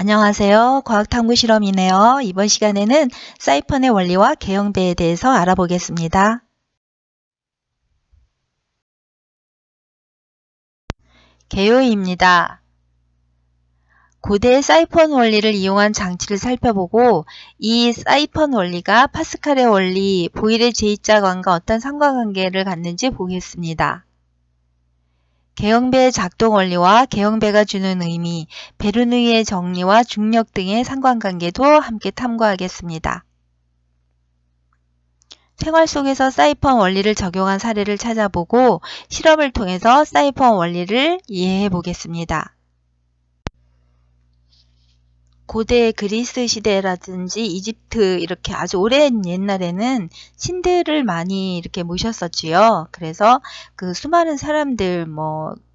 안녕하세요. 과학탐구 실험이네요. 이번 시간에는 사이펀의 원리와 개형배에 대해서 알아보겠습니다. 개요입니다. 고대 사이펀 원리를 이용한 장치를 살펴보고 이 사이펀 원리가 파스칼의 원리, 보일의 제2자관과 어떤 상관관계를 갖는지 보겠습니다. 개형배의 작동 원리와 개형배가 주는 의미, 베르누이의 정리와 중력 등의 상관관계도 함께 탐구하겠습니다. 생활 속에서 사이펀 원리를 적용한 사례를 찾아보고 실험을 통해서 사이펀 원리를 이해해 보겠습니다. 고대 그리스 시대라든지 이집트 이렇게 아주 오랜 옛날에는 신들을 많이 이렇게 모셨었지요. 그래서 그 수많은 사람들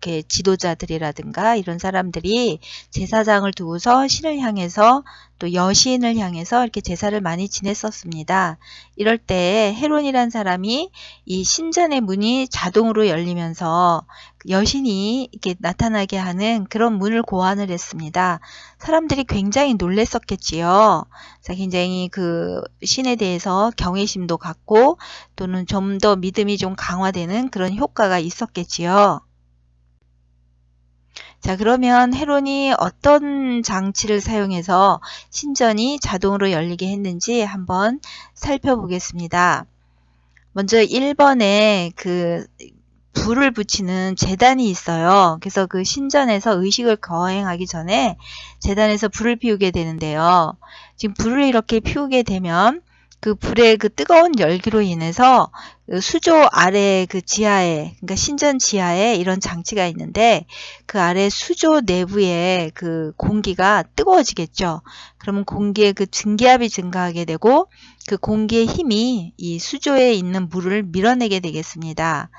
이렇게 지도자들이라든가 이런 사람들이 제사장을 두고서 신을 향해서 또 여신을 향해서 이렇게 제사를 많이 지냈었습니다. 이럴 때 헤론이란 사람이 이 신전의 문이 자동으로 열리면서 여신이 이렇게 나타나게 하는 그런 문을 고안을 했습니다. 사람들이 굉장히 놀랬었겠지요. 굉장히 그 신에 대해서 경외심도 갖고 또는 좀 더 믿음이 좀 강화되는 그런 효과가 있었겠지요. 자, 그러면 헤론이 어떤 장치를 사용해서 신전이 자동으로 열리게 했는지 한번 살펴보겠습니다. 먼저 1번에 그 불을 붙이는 제단이 있어요. 그래서 그 신전에서 의식을 거행하기 전에 제단에서 불을 피우게 되는데요. 지금 불을 이렇게 피우게 되면 그 불의 그 뜨거운 열기로 인해서 그 수조 아래 그 지하에, 그러니까 신전 지하에 이런 장치가 있는데 그 아래 수조 내부에 그 공기가 뜨거워지겠죠. 그러면 공기의 그 증기압이 증가하게 되고 그 공기의 힘이 이 수조에 있는 물을 밀어내게 되겠습니다.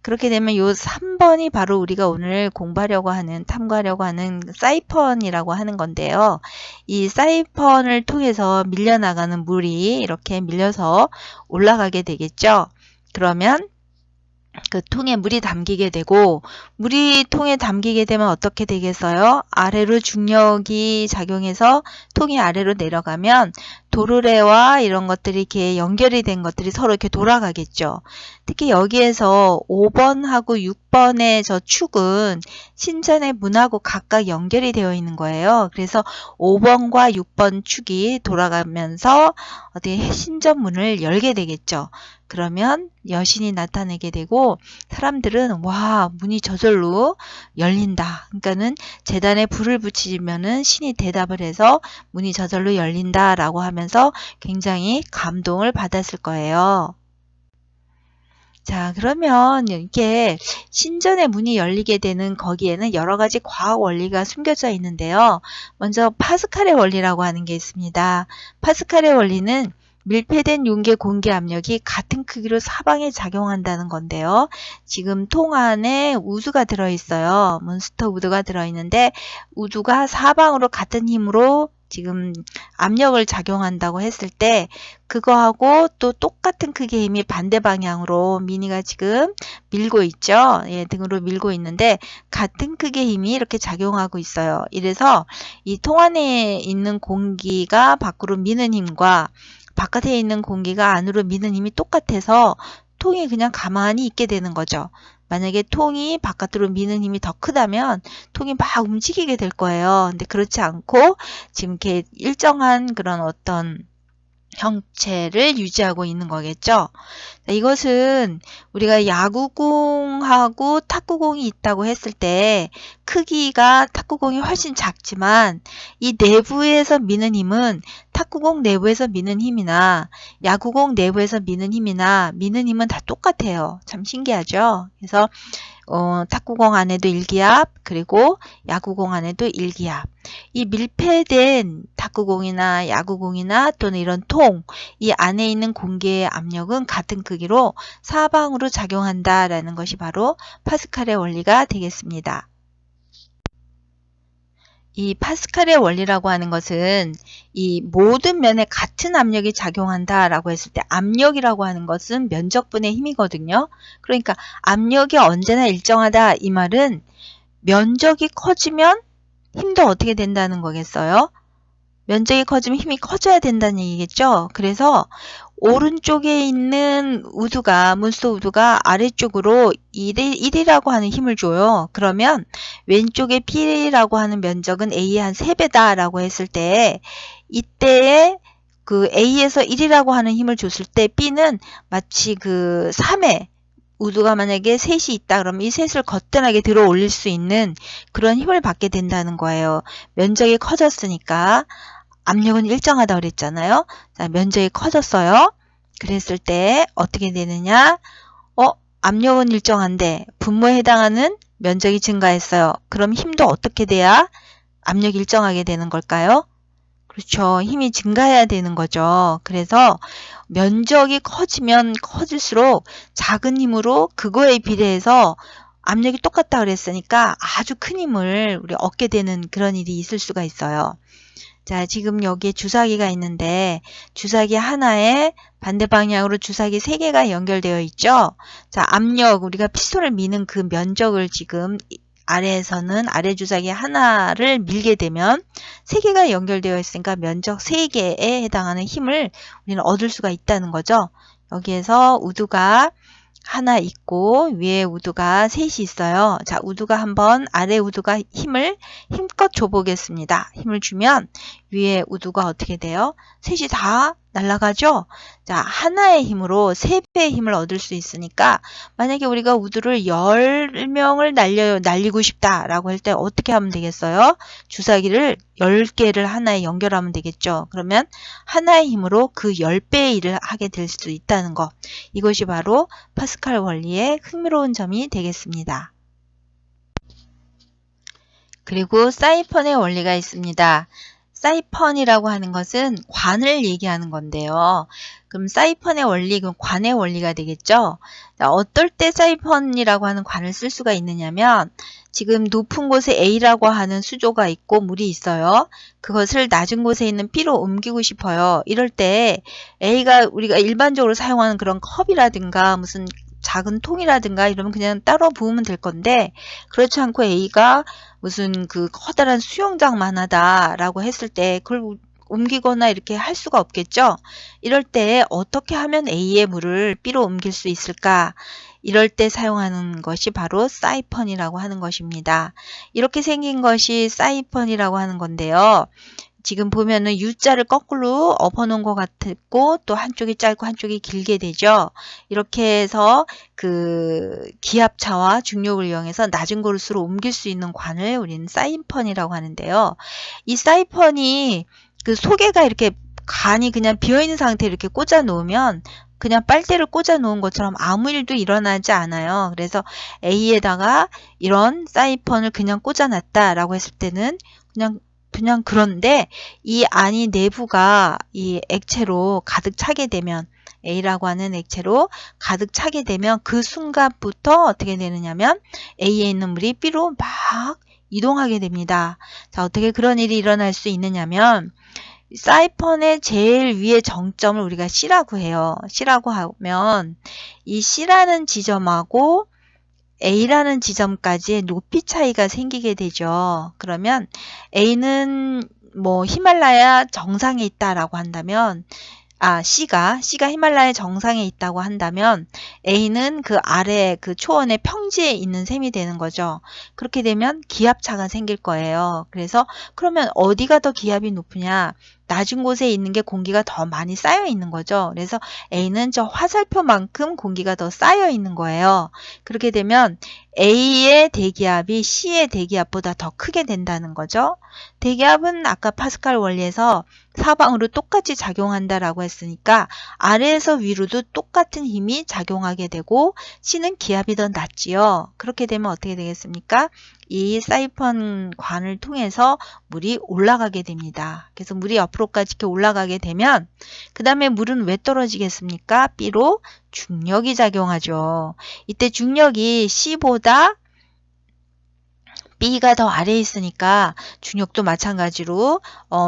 그렇게 되면 요 3번이 바로 우리가 오늘 공부하려고 하는, 탐구하려고 하는 사이펀이라고 하는 건데요. 이 사이펀을 통해서 밀려나가는 물이 이렇게 밀려서 올라가게 되겠죠. 그러면 그 통에 물이 담기게 되고 물이 통에 담기게 되면 어떻게 되겠어요? 아래로 중력이 작용해서 통이 아래로 내려가면 도르래와 이런 것들이 이렇게 연결이 된 것들이 서로 이렇게 돌아가겠죠. 특히 여기에서 5번하고 6번의 저 축은 신전의 문하고 각각 연결이 되어 있는 거예요. 그래서 5번과 6번 축이 돌아가면서 어떻게 신전 문을 열게 되겠죠. 그러면 여신이 나타나게 되고 사람들은 와, 문이 저절로 열린다. 그러니까는 제단에 불을 붙이면은 신이 대답을 해서 문이 저절로 열린다라고 하면서 굉장히 감동을 받았을 거예요. 자, 그러면 이게 신전의 문이 열리게 되는 거기에는 여러 가지 과학 원리가 숨겨져 있는데요. 먼저 파스칼의 원리라고 하는 게 있습니다. 파스칼의 원리는 밀폐된 용계 공기 압력이 같은 크기로 사방에 작용한다는 건데요. 지금 통 안에 우두가 들어있어요. 몬스터 우두가 들어있는데 우두가 사방으로 같은 힘으로 지금 압력을 작용한다고 했을 때 그거하고 또 똑같은 크기의 힘이 반대 방향으로 미니가 지금 밀고 있죠. 예, 등으로 밀고 있는데 같은 크기의 힘이 이렇게 작용하고 있어요. 이래서 이 통 안에 있는 공기가 밖으로 미는 힘과 바깥에 있는 공기가 안으로 미는 힘이 똑같아서 통이 그냥 가만히 있게 되는 거죠. 만약에 통이 바깥으로 미는 힘이 더 크다면 통이 막 움직이게 될 거예요. 근데 그렇지 않고 지금 이렇게 일정한 그런 어떤 형체를 유지하고 있는 거겠죠. 이것은 우리가 야구공하고 탁구공이 있다고 했을 때 크기가 탁구공이 훨씬 작지만 이 내부에서 미는 힘은 탁구공 내부에서 미는 힘이나 야구공 내부에서 미는 힘이나 미는 힘은 다 똑같아요. 참 신기하죠. 그래서 탁구공 안에도 일기압, 그리고 야구공 안에도 일기압. 이 밀폐된 탁구공이나 야구공이나 또는 이런 통, 이 안에 있는 공기의 압력은 같은 크기로 사방으로 작용한다라는 것이 바로 파스칼의 원리가 되겠습니다. 이 파스칼의 원리라고 하는 것은 이 모든 면에 같은 압력이 작용한다라고 했을 때 압력이라고 하는 것은 면적분의 힘이거든요. 그러니까 압력이 언제나 일정하다 이 말은 면적이 커지면 힘도 어떻게 된다는 거겠어요? 면적이 커지면 힘이 커져야 된다는 얘기겠죠? 그래서 오른쪽에 있는 우두가, 문서 우두가 아래쪽으로 1이라고 하는 힘을 줘요. 그러면 왼쪽에 B라고 하는 면적은 A의 한 3배다 라고 했을 때, 이때에 그 A에서 1이라고 하는 힘을 줬을 때 B는 마치 그 3의 우두가 만약에 셋이 있다 그러면 이 셋을 거뜬하게 들어 올릴 수 있는 그런 힘을 받게 된다는 거예요. 면적이 커졌으니까. 압력은 일정하다 그랬잖아요. 자, 면적이 커졌어요. 그랬을 때 어떻게 되느냐? 압력은 일정한데 분모에 해당하는 면적이 증가했어요. 그럼 힘도 어떻게 돼야 압력이 일정하게 되는 걸까요? 그렇죠. 힘이 증가해야 되는 거죠. 그래서 면적이 커지면 커질수록 작은 힘으로 그거에 비례해서 압력이 똑같다 그랬으니까 아주 큰 힘을 우리 얻게 되는 그런 일이 있을 수가 있어요. 자, 지금 여기에 주사기가 있는데 주사기 하나에 반대 방향으로 주사기 3개가 연결되어 있죠. 자, 압력, 우리가 피스톨을 미는 그 면적을 지금 아래에서는 아래 주사기 하나를 밀게 되면 3개가 연결되어 있으니까 면적 3개에 해당하는 힘을 우리는 얻을 수가 있다는 거죠. 여기에서 우두가 하나 있고 위에 우두가 셋이 있어요. 자, 우두가 한번 아래 우두가 힘을 힘껏 줘보겠습니다. 힘을 주면 위에 우두가 어떻게 돼요? 셋이 다 날아가죠? 자, 하나의 힘으로 3배의 힘을 얻을 수 있으니까 만약에 우리가 우두를 10명을 날리고 싶다라고 할 때 어떻게 하면 되겠어요? 주사기를 10개를 하나에 연결하면 되겠죠. 그러면 하나의 힘으로 그 10배의 일을 하게 될 수 있다는 거. 이것이 바로 파스칼 원리의 흥미로운 점이 되겠습니다. 그리고 사이펀의 원리가 있습니다. 사이펀이라고 하는 것은 관을 얘기하는 건데요. 그럼 사이펀의 원리, 그럼 관의 원리가 되겠죠. 자, 어떨 때 사이펀이라고 하는 관을 쓸 수가 있느냐면 지금 높은 곳에 A라고 하는 수조가 있고 물이 있어요. 그것을 낮은 곳에 있는 B로 옮기고 싶어요. 이럴 때 A가 우리가 일반적으로 사용하는 그런 컵이라든가 무슨 작은 통이라든가 이러면 그냥 따로 부으면 될 건데 그렇지 않고 A가 무슨 그 커다란 수영장만 하다라고 했을 때 그걸 옮기거나 이렇게 할 수가 없겠죠. 이럴 때 어떻게 하면 A의 물을 B로 옮길 수 있을까? 이럴 때 사용하는 것이 바로 사이펀이라고 하는 것입니다. 이렇게 생긴 것이 사이펀이라고 하는 건데요. 지금 보면은 U자를 거꾸로 엎어놓은 것 같고 또 한쪽이 짧고 한쪽이 길게 되죠. 이렇게 해서 그 기압차와 중력을 이용해서 낮은 곳으로 옮길 수 있는 관을 우리는 사이펀이라고 하는데요. 이 사이펀이 그 속에가 이렇게 관이 그냥 비어있는 상태에 이렇게 꽂아 놓으면 그냥 빨대를 꽂아 놓은 것처럼 아무 일도 일어나지 않아요. 그래서 A에다가 이런 사이펀을 그냥 꽂아 놨다라고 했을 때는 그냥 그런데 이 안이 내부가 이 액체로 가득 차게 되면 A라고 하는 액체로 가득 차게 되면 그 순간부터 어떻게 되느냐면 A에 있는 물이 B로 막 이동하게 됩니다. 자, 어떻게 그런 일이 일어날 수 있느냐면 사이펀의 제일 위의 정점을 우리가 C라고 해요. C라고 하면 이 C라는 지점하고 A라는 지점까지의 높이 차이가 생기게 되죠. 그러면 A는 뭐 히말라야 정상에 있다라고 한다면 C가 히말라야 정상에 있다고 한다면 A는 그 아래 그 초원의 평지에 있는 셈이 되는 거죠. 그렇게 되면 기압차가 생길 거예요. 그래서 그러면 어디가 더 기압이 높으냐? 낮은 곳에 있는 게 공기가 더 많이 쌓여 있는 거죠. 그래서 A는 저 화살표만큼 공기가 더 쌓여 있는 거예요. 그렇게 되면 A의 대기압이 C의 대기압보다 더 크게 된다는 거죠. 대기압은 아까 파스칼 원리에서 사방으로 똑같이 작용한다라고 했으니까 아래에서 위로도 똑같은 힘이 작용하게 되고 C는 기압이 더 낮지요. 그렇게 되면 어떻게 되겠습니까? 이 사이펀 관을 통해서 물이 올라가게 됩니다. 그래서 물이 옆으로까지 이렇게 올라가게 되면 그 다음에 물은 왜 떨어지겠습니까? B로 중력이 작용하죠. 이때 중력이 C보다 B가 더 아래에 있으니까 중력도 마찬가지로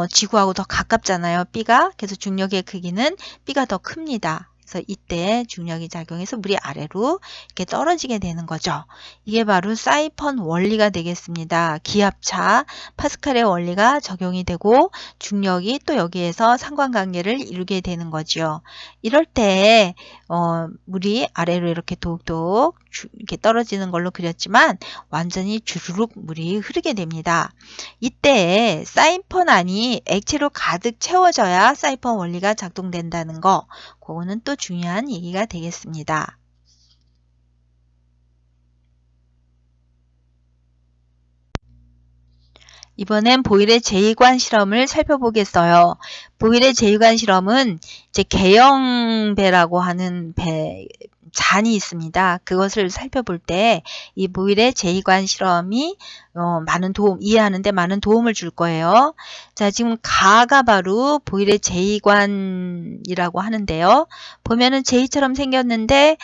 지구하고 더 가깝잖아요. B가. 그래서 중력의 크기는 B가 더 큽니다. 그래서 이때 중력이 작용해서 물이 아래로 이렇게 떨어지게 되는 거죠. 이게 바로 사이펀 원리가 되겠습니다. 기압차, 파스칼의 원리가 적용이 되고 중력이 또 여기에서 상관관계를 이루게 되는 거죠. 이럴 때 물이 아래로 이렇게 도둑도둑 이렇게 떨어지는 걸로 그렸지만 완전히 주르륵 물이 흐르게 됩니다. 이때 사이펀 안이 액체로 가득 채워져야 사이펀 원리가 작동된다는 거, 그거는 또 중요한 얘기가 되겠습니다. 이번엔 보일의 제2관 실험을 살펴보겠어요. 보일의 제2관 실험은 이제 개영배라고 하는 잔이 있습니다. 그것을 살펴볼 때 이 보일의 제2관 실험이 많은 도움, 이해하는데 많은 도움을 줄 거예요. 자, 지금 가가 바로 보일의 제2관이라고 하는데요. 보면은 제2처럼 생겼는데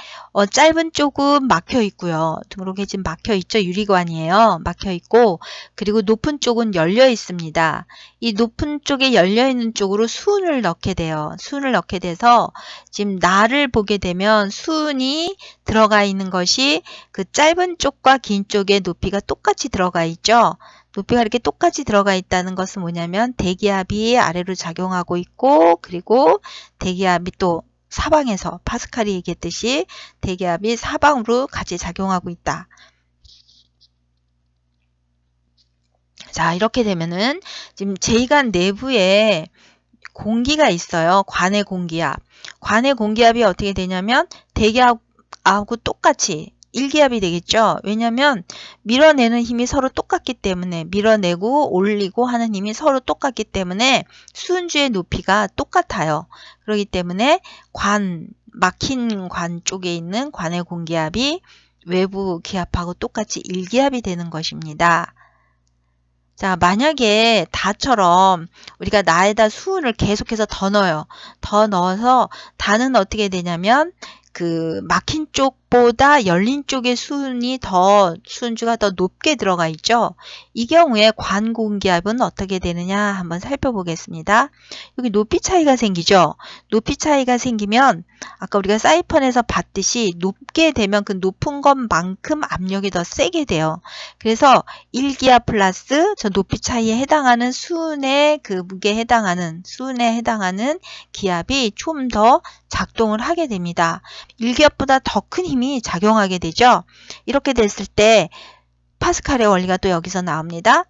짧은 쪽은 막혀 있고요. 등록에 지금 막혀 있죠. 유리관이에요. 막혀 있고, 그리고 높은 쪽은 열려 있습니다. 이 높은 쪽에 열려 있는 쪽으로 수은을 넣게 돼요. 수은을 넣게 돼서 지금 나를 보게 되면 수은이 들어가 있는 것이 그 짧은 쪽과 긴 쪽의 높이가 똑같이 들어가 있죠. 높이가 이렇게 똑같이 들어가 있다는 것은 뭐냐면 대기압이 아래로 작용하고 있고, 그리고 대기압이 또 사방에서 파스칼이 얘기했듯이 대기압이 사방으로 같이 작용하고 있다. 자, 이렇게 되면은 지금 제2관 내부에 공기가 있어요. 관의 공기압. 관의 공기압이 어떻게 되냐면 대기압하고 똑같이 1기압이 되겠죠. 왜냐하면 밀어내는 힘이 서로 똑같기 때문에, 밀어내고 올리고 하는 힘이 서로 똑같기 때문에 수은주의 높이가 똑같아요. 그렇기 때문에 막힌 관 쪽에 있는 관의 공기압이 외부 기압하고 똑같이 1기압이 되는 것입니다. 자, 만약에 다처럼 우리가 나에다 수은을 계속해서 더 넣어요. 더 넣어서 다는 어떻게 되냐면 그 막힌 쪽보다 열린 쪽의 수은주가 더 높게 들어가 있죠. 이 경우에 관 공기압은 어떻게 되느냐 한번 살펴보겠습니다. 여기 높이 차이가 생기죠. 높이 차이가 생기면 아까 우리가 사이펀에서 봤듯이 높게 되면 그 높은 것만큼 압력이 더 세게 돼요. 그래서 1기압 플러스 저 높이 차이에 해당하는 수은의 그 무게에 해당하는 기압이 좀 더 작동을 하게 됩니다. 1기압보다 더 큰 힘이 작용하게 되죠. 이렇게 됐을 때 파스칼의 원리가 또 여기서 나옵니다.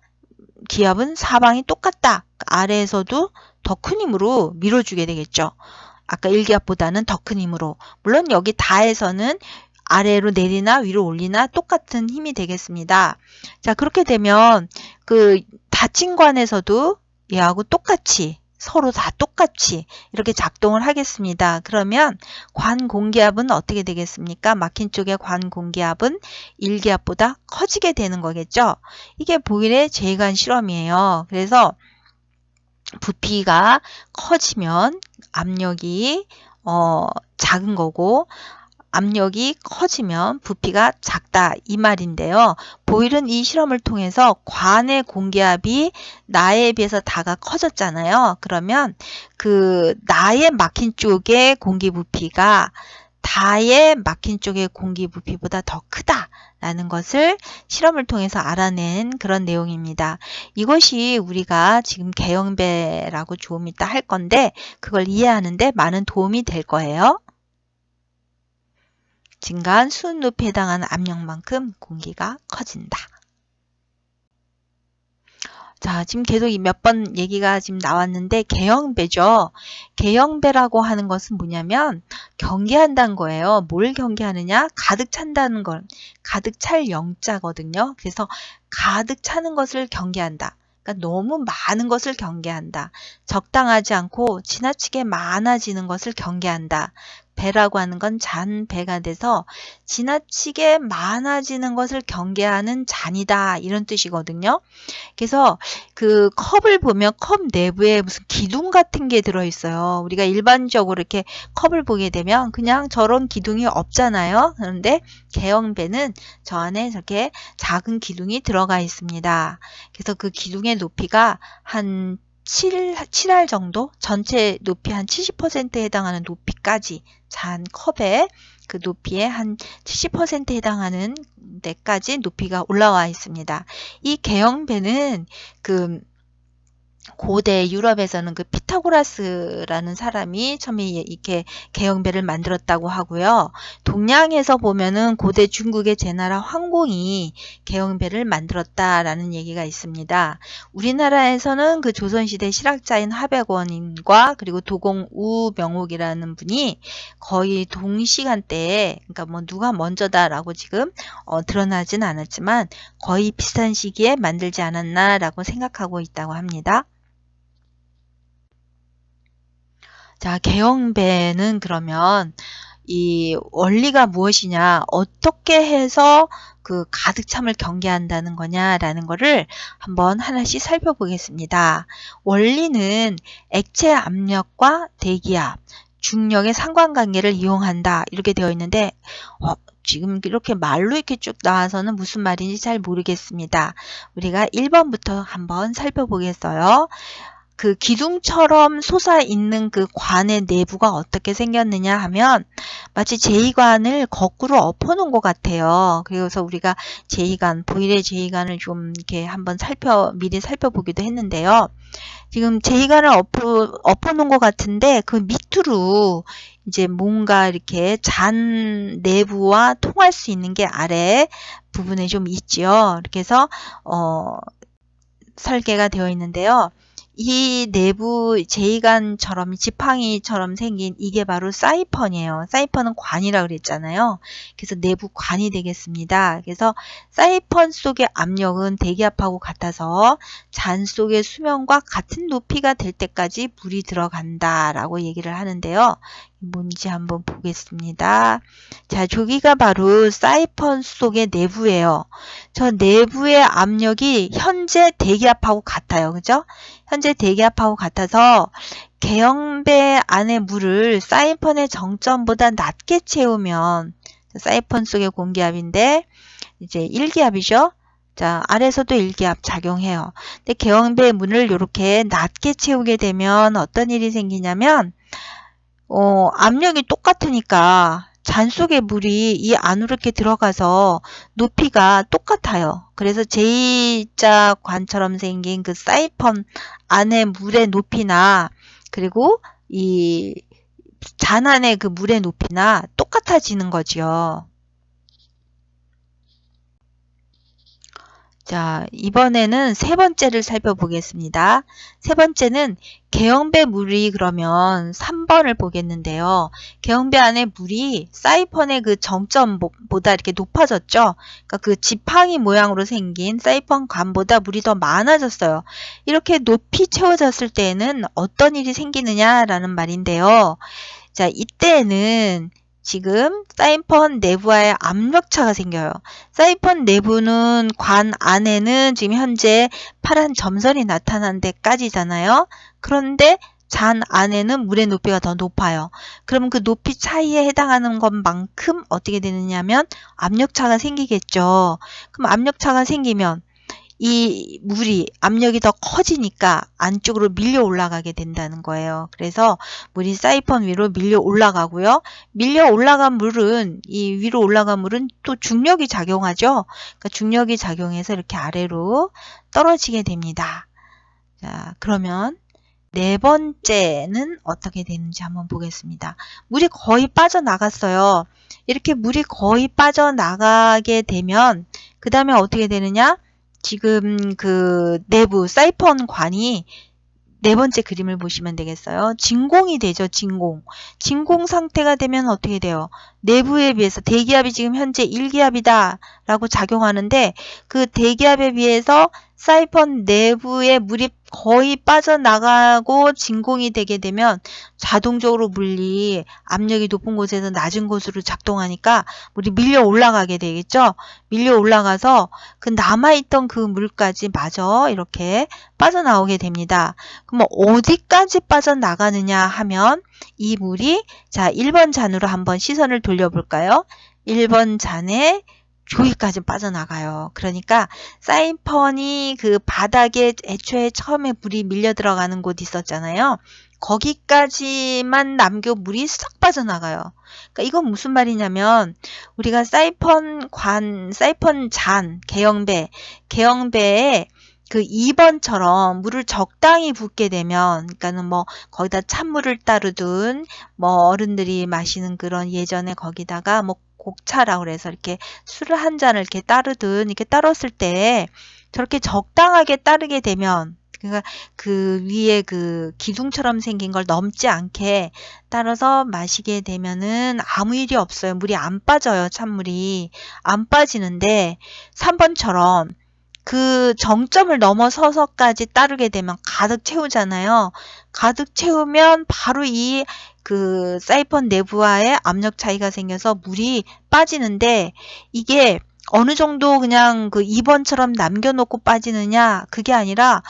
기압은 사방이 똑같다. 아래에서도 더 큰 힘으로 밀어주게 되겠죠. 아까 1기압보다는 더 큰 힘으로. 물론 여기 다에서는 아래로 내리나 위로 올리나 똑같은 힘이 되겠습니다. 자, 그렇게 되면 그 닫힌 관에서도 얘하고 똑같이 서로 다 똑같이 이렇게 작동을 하겠습니다. 그러면 관 공기압은 어떻게 되겠습니까? 막힌 쪽의 관 공기압은 1기압보다 커지게 되는 거겠죠. 이게 보일의 제2관 실험이에요. 그래서 부피가 커지면 압력이 작은 거고, 압력이 커지면 부피가 작다 이 말인데요. 보일은 이 실험을 통해서 관의 공기압이 나에 비해서 다가 커졌잖아요. 그러면 그 나의 막힌 쪽의 공기 부피가 다의 막힌 쪽의 공기 부피보다 더 크다라는 것을 실험을 통해서 알아낸 그런 내용입니다. 이것이 우리가 지금 개영배라고 조금 이따 할 건데 그걸 이해하는데 많은 도움이 될 거예요. 증가한 수은 높이에 해당하는 압력만큼 공기가 커진다. 자, 지금 계속 몇 번 얘기가 지금 나왔는데 개영배죠. 개영배라고 하는 것은 뭐냐면 경계한다는 거예요. 뭘 경계하느냐? 가득 찬다는 걸. 가득 찰 영자거든요. 그래서 가득 차는 것을 경계한다. 그러니까 너무 많은 것을 경계한다. 적당하지 않고 지나치게 많아지는 것을 경계한다. 배라고 하는 건 잔배가 돼서 지나치게 많아지는 것을 경계하는 잔이다 이런 뜻이거든요. 그래서 그 컵을 보면 컵 내부에 무슨 기둥 같은 게 들어있어요. 우리가 일반적으로 이렇게 컵을 보게 되면 그냥 저런 기둥이 없잖아요. 그런데 개영배는 저 안에 저렇게 작은 기둥이 들어가 있습니다. 그래서 그 기둥의 높이가 한 7알 정도? 전체 높이 한 70%에 해당하는 높이까지 잔 컵의 그 높이의 한 70%에 해당하는 데까지 높이가 올라와 있습니다. 이 개형배는 그 고대 유럽에서는 그 피타고라스라는 사람이 처음에 이렇게 개형배를 만들었다고 하고요. 동양에서 보면은 고대 중국의 제나라 황공이 개형배를 만들었다라는 얘기가 있습니다. 우리나라에서는 그 조선시대 실학자인 하백원인과 그리고 도공 우명옥이라는 분이 거의 동시간대에, 그러니까 뭐 누가 먼저다라고 지금 드러나진 않았지만 거의 비슷한 시기에 만들지 않았나라고 생각하고 있다고 합니다. 자, 개형배는 그러면 이 원리가 무엇이냐, 어떻게 해서 그 가득 참을 경계한다는 거냐라는 거를 한번 하나씩 살펴보겠습니다. 원리는 액체 압력과 대기압, 중력의 상관관계를 이용한다 이렇게 되어 있는데 지금 이렇게 말로 이렇게 쭉 나와서는 무슨 말인지 잘 모르겠습니다. 우리가 1번부터 한번 살펴보겠어요. 그 기둥처럼 솟아있는 그 관의 내부가 어떻게 생겼느냐 하면 마치 제2관을 거꾸로 엎어놓은 것 같아요. 그래서 우리가 제2관, 보일의 제2관을 좀 이렇게 한번 미리 살펴보기도 했는데요. 지금 제2관을 엎어놓은 것 같은데 그 밑으로 이제 뭔가 이렇게 잔 내부와 통할 수 있는 게 아래 부분에 좀 있지요. 이렇게 해서 설계가 되어 있는데요. 이 내부 제2관처럼 지팡이처럼 생긴 이게 바로 사이펀이에요. 사이펀은 관이라고 그랬잖아요. 그래서 내부 관이 되겠습니다. 그래서 사이펀 속의 압력은 대기압하고 같아서 잔 속의 수면과 같은 높이가 될 때까지 물이 들어간다라고 얘기를 하는데요. 뭔지 한번 보겠습니다. 자, 저기가 바로 사이펀 속의 내부예요. 저 내부의 압력이 현재 대기압하고 같아요. 그죠? 현재 대기압하고 같아서 개형배 안의 물을 사이펀의 정점보다 낮게 채우면 사이펀 속의 공기압인데 이제 1기압이죠. 자, 아래서도 1기압 작용해요. 근데 개형배 문을 이렇게 낮게 채우게 되면 어떤 일이 생기냐면 압력이 똑같으니까 잔 속의 물이 이 안으로 이렇게 들어가서 높이가 똑같아요. 그래서 J자 관처럼 생긴 그 사이펀 안의 물의 높이나 그리고 이 잔 안의 그 물의 높이나 똑같아지는 거죠. 자, 이번에는 세 번째를 살펴보겠습니다. 세 번째는 개형배 물이 그러면 3번을 보겠는데요. 개형배 안에 물이 사이펀의 그 정점보다 이렇게 높아졌죠. 그러니까 그 지팡이 모양으로 생긴 사이펀 관보다 물이 더 많아졌어요. 이렇게 높이 채워졌을 때에는 어떤 일이 생기느냐라는 말인데요. 자, 이때는 지금 사이펀 내부와의 압력차가 생겨요. 사이펀 내부는 관 안에는 지금 현재 파란 점선이 나타난 데까지잖아요. 그런데 잔 안에는 물의 높이가 더 높아요. 그럼 그 높이 차이에 해당하는 것만큼 어떻게 되느냐면 압력차가 생기겠죠. 그럼 압력차가 생기면 이 물이 압력이 더 커지니까 안쪽으로 밀려 올라가게 된다는 거예요. 그래서 물이 사이펀 위로 밀려 올라가고요. 밀려 올라간 물은 이 위로 올라간 물은 또 중력이 작용하죠. 그러니까 중력이 작용해서 이렇게 아래로 떨어지게 됩니다. 자, 그러면 네 번째는 어떻게 되는지 한번 보겠습니다. 물이 거의 빠져나갔어요. 이렇게 물이 거의 빠져나가게 되면 그 다음에 어떻게 되느냐? 지금 그 내부 사이펀 관이 네 번째 그림을 보시면 되겠어요. 진공이 되죠. 진공. 진공 상태가 되면 어떻게 돼요? 내부에 비해서 대기압이 지금 현재 1기압이다 라고 작용하는데 그 대기압에 비해서 사이펀 내부에 물이 거의 빠져나가고 진공이 되게 되면 자동적으로 물이 압력이 높은 곳에서 낮은 곳으로 작동하니까 물이 밀려 올라가게 되겠죠. 밀려 올라가서 그 남아있던 그 물까지 마저 이렇게 빠져나오게 됩니다. 그럼 어디까지 빠져나가느냐 하면 이 물이 자 1번 잔으로 한번 시선을 돌려볼까요? 1번 잔에 저기까지 빠져나가요. 그러니까 사이펀이 그 바닥에 애초에 처음에 물이 밀려 들어가는 곳 있었잖아요. 거기까지만 남겨 물이 싹 빠져나가요. 그러니까 이건 무슨 말이냐면 우리가 사이펀 잔, 개영배에 그 2번처럼 물을 적당히 붓게 되면, 그러니까는 뭐 거기다 찬물을 따르든 뭐 어른들이 마시는 그런 예전에 거기다가 뭐 곡차라고 그래서 이렇게 술을 한 잔을 이렇게 따르든 이렇게 따랐을 때 저렇게 적당하게 따르게 되면, 그러니까 그 위에 그 기둥처럼 생긴 걸 넘지 않게 따라서 마시게 되면은 아무 일이 없어요. 물이 안 빠져요. 찬물이 안 빠지는데 3번처럼 그 정점을 넘어서서까지 따르게 되면 가득 채우잖아요. 가득 채우면 바로 이 그 사이펀 내부와의 압력 차이가 생겨서 물이 빠지는데, 이게 어느 정도 그냥 그 2번처럼 남겨놓고 빠지느냐, 그게 아니라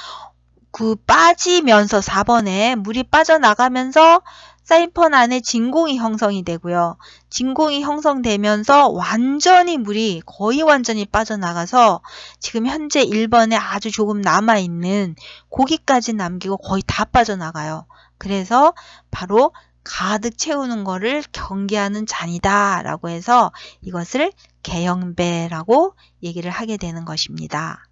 그 빠지면서 4번에 물이 빠져나가면서 사이펀 안에 진공이 형성이 되고요. 진공이 형성되면서 완전히 물이 거의 완전히 빠져나가서 지금 현재 1번에 아주 조금 남아있는 고기까지 남기고 거의 다 빠져나가요. 그래서 바로 가득 채우는 거를 경계하는 잔이다 라고 해서 이것을 개영배라고 얘기를 하게 되는 것입니다.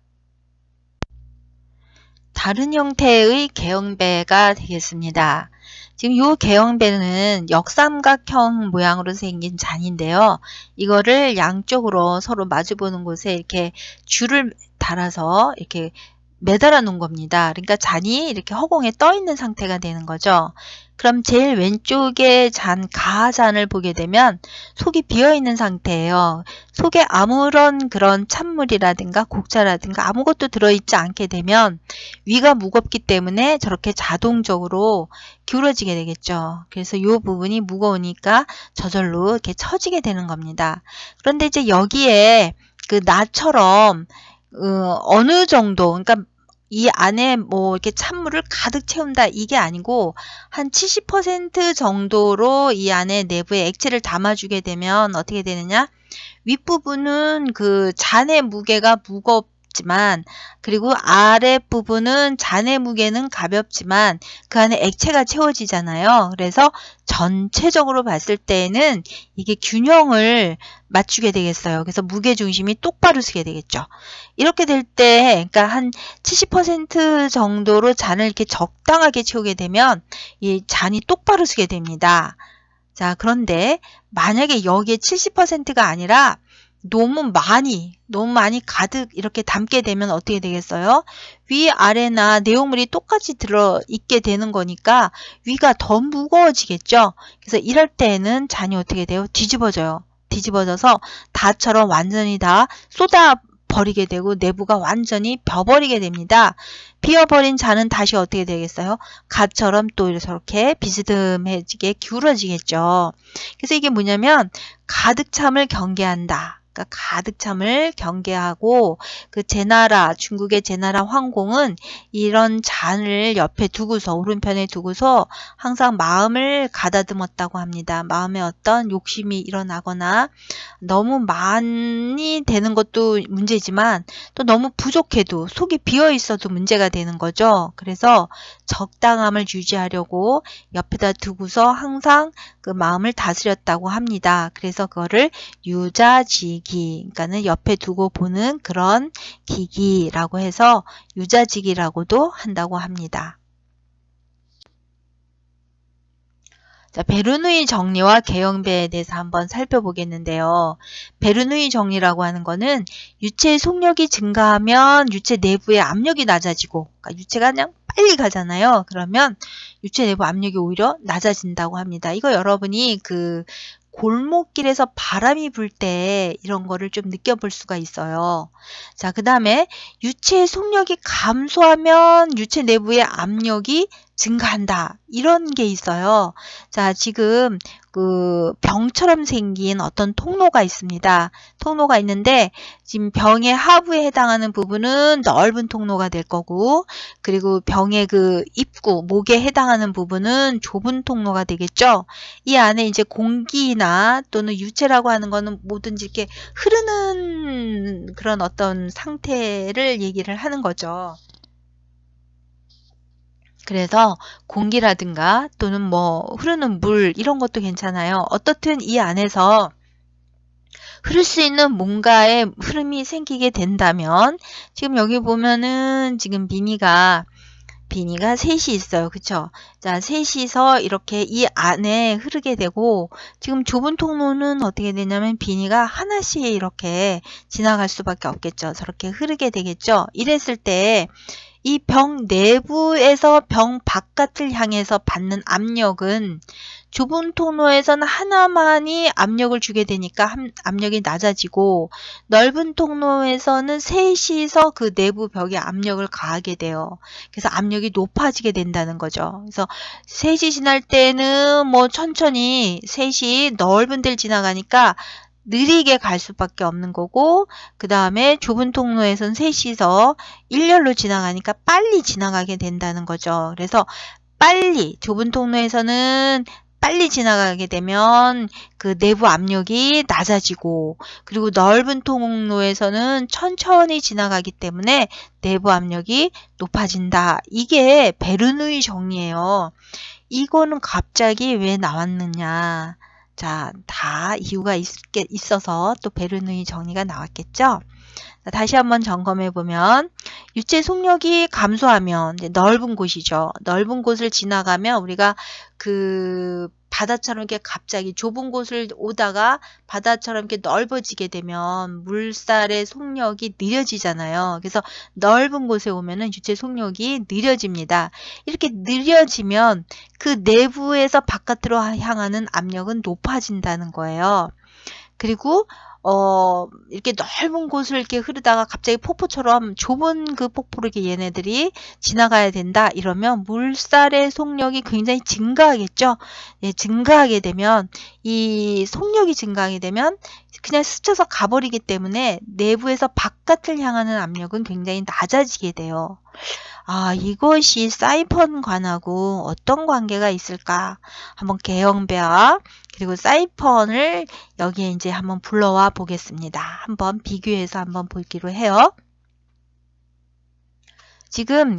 다른 형태의 개영배가 되겠습니다. 지금 이 개영배는 역삼각형 모양으로 생긴 잔인데요. 이거를 양쪽으로 서로 마주보는 곳에 이렇게 줄을 달아서 이렇게 매달아 놓은 겁니다. 그러니까 잔이 이렇게 허공에 떠 있는 상태가 되는 거죠. 그럼 제일 왼쪽에 가잔을 보게 되면 속이 비어 있는 상태예요. 속에 아무런 그런 찬물이라든가 곡차라든가 아무것도 들어있지 않게 되면 위가 무겁기 때문에 저렇게 자동적으로 기울어지게 되겠죠. 그래서 이 부분이 무거우니까 저절로 이렇게 처지게 되는 겁니다. 그런데 이제 여기에 그 나처럼 어느 정도, 그러니까 이 안에 뭐 이렇게 찬물을 가득 채운다 이게 아니고 한 70% 정도로 이 안에 내부에 액체를 담아주게 되면 어떻게 되느냐? 윗부분은 그 잔의 무게가 무겁지만, 그리고 아랫부분은 잔의 무게는 가볍지만 그 안에 액체가 채워지잖아요. 그래서 전체적으로 봤을 때는 이게 균형을 맞추게 되겠어요. 그래서 무게중심이 똑바로 서게 되겠죠. 이렇게 될 때, 그러니까 한 70% 정도로 잔을 이렇게 적당하게 채우게 되면 이 잔이 똑바로 서게 됩니다. 자, 그런데 만약에 여기에 70%가 아니라 너무 많이 가득 이렇게 담게 되면 어떻게 되겠어요? 위아래나 내용물이 똑같이 들어있게 되는 거니까 위가 더 무거워지겠죠? 그래서 이럴 때는 잔이 어떻게 돼요? 뒤집어져요. 뒤집어져서 다처럼 완전히 다 쏟아버리게 되고 내부가 완전히 벼버리게 됩니다. 비어버린 잔은 다시 어떻게 되겠어요? 갓처럼 또 저렇게 비스듬해지게 기울어지겠죠. 그래서 이게 뭐냐면 가득 참을 경계한다. 그러니까 가득 참을 경계하고, 그 제나라, 중국의 제나라 황공은 이런 잔을 옆에 두고서, 오른편에 두고서 항상 마음을 가다듬었다고 합니다. 마음에 어떤 욕심이 일어나거나 너무 많이 되는 것도 문제지만 또 너무 부족해도 속이 비어 있어도 문제가 되는 거죠. 그래서 적당함을 유지하려고 옆에다 두고서 항상 그 마음을 다스렸다고 합니다. 그래서 그거를 유자지기, 그러니까는 옆에 두고 보는 그런 기기라고 해서 유자지기라고도 한다고 합니다. 자, 베르누이 정리와 개영배에 대해서 한번 살펴보겠는데요. 베르누이 정리라고 하는 거는 유체의 속력이 증가하면 유체 내부의 압력이 낮아지고, 그러니까 유체가 그냥 빨리 가잖아요. 그러면 유체 내부 압력이 오히려 낮아진다고 합니다. 이거 여러분이 그 골목길에서 바람이 불 때 이런 거를 좀 느껴볼 수가 있어요. 자, 그 다음에 유체의 속력이 감소하면 유체 내부의 압력이 증가한다. 이런 게 있어요. 자, 지금 그 병처럼 생긴 어떤 통로가 있습니다. 통로가 있는데 지금 병의 하부에 해당하는 부분은 넓은 통로가 될 거고, 그리고 병의 그 입구, 목에 해당하는 부분은 좁은 통로가 되겠죠. 이 안에 이제 공기나 또는 유체라고 하는 거는 뭐든지 이렇게 흐르는 그런 어떤 상태를 얘기를 하는 거죠. 그래서 공기라든가 또는 뭐 흐르는 물 이런 것도 괜찮아요. 어떻든 이 안에서 흐를 수 있는 뭔가의 흐름이 생기게 된다면 지금 여기 보면은 지금 비니가 셋이 있어요. 그쵸? 자, 셋이서 이렇게 이 안에 흐르게 되고 지금 좁은 통로는 어떻게 되냐면 비니가 하나씩 이렇게 지나갈 수밖에 없겠죠. 저렇게 흐르게 되겠죠. 이랬을 때 이 병 내부에서 병 바깥을 향해서 받는 압력은 좁은 통로에서는 하나만이 압력을 주게 되니까 압력이 낮아지고 넓은 통로에서는 셋이서 그 내부 벽에 압력을 가하게 돼요. 그래서 압력이 높아지게 된다는 거죠. 그래서 셋이 지날 때는 뭐 천천히 셋이 넓은 데를 지나가니까 느리게 갈 수밖에 없는 거고 그 다음에 좁은 통로에선 셋이서 일렬로 지나가니까 빨리 지나가게 된다는 거죠. 그래서 빨리 좁은 통로에서는 빨리 지나가게 되면 그 내부 압력이 낮아지고 그리고 넓은 통로에서는 천천히 지나가기 때문에 내부 압력이 높아진다. 이게 베르누이 정리예요. 이거는 갑자기 왜 나왔느냐. 자, 다 이유가 있어서 또 베르누이 정리가 나왔겠죠. 자, 다시 한번 점검해 보면 유체 속력이 감소하면 이제 넓은 곳이죠. 넓은 곳을 지나가면 우리가 그 바다처럼 이렇게 갑자기 좁은 곳을 오다가 바다처럼 이렇게 넓어지게 되면 물살의 속력이 느려지잖아요. 그래서 넓은 곳에 오면은 유체 속력이 느려집니다. 이렇게 느려지면 그 내부에서 바깥으로 향하는 압력은 높아진다는 거예요. 그리고 이렇게 넓은 곳을 이렇게 흐르다가 갑자기 폭포처럼 좁은 그 폭포를 이렇게 얘네들이 지나가야 된다. 이러면 물살의 속력이 굉장히 증가하겠죠. 예, 증가하게 되면 이 속력이 증가하게 되면 그냥 스쳐서 가버리기 때문에 내부에서 바깥을 향하는 압력은 굉장히 낮아지게 돼요. 아, 이것이 사이펀관하고 어떤 관계가 있을까? 한번 개형배와 그리고 사이펀을 여기에 이제 한번 불러와 보겠습니다. 한번 비교해서 한번 보기로 해요. 지금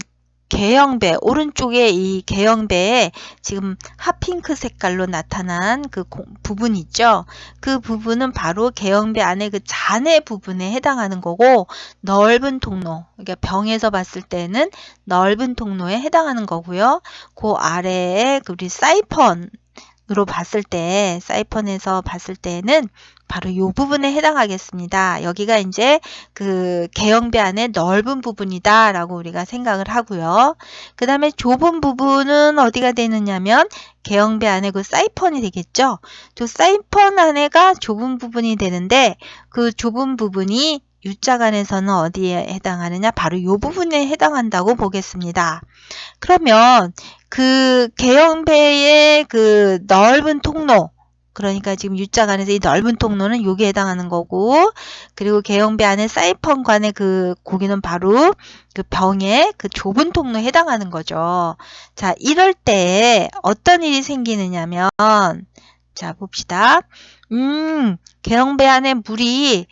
개형배, 오른쪽에 이 개형배에 지금 핫핑크 색깔로 나타난 그 부분 있죠? 그 부분은 바로 개형배 안에 그 잔해 부분에 해당하는 거고 넓은 통로, 그러니까 병에서 봤을 때는 넓은 통로에 해당하는 거고요. 그 아래에 우리 사이펀으로 봤을 때, 사이펀에서 봤을 때는 바로 이 부분에 해당하겠습니다. 여기가 이제 그 개형배 안에 넓은 부분이다 라고 우리가 생각을 하고요. 그 다음에 좁은 부분은 어디가 되느냐면 개형배 안에 그 사이펀이 되겠죠. 저 사이펀 안에가 좁은 부분이 되는데 그 좁은 부분이 U자간에서는 어디에 해당하느냐? 바로 이 부분에 해당한다고 보겠습니다. 그러면 그 개형배의 그 넓은 통로, 그러니까 지금 U자간에서 이 넓은 통로는 여기에 해당하는 거고, 그리고 개형배 안에 사이펀관의 그 고기는 바로 그 병의 그 좁은 통로에 해당하는 거죠. 자, 이럴 때 어떤 일이 생기느냐면, 자, 봅시다. 개형배 안에 물이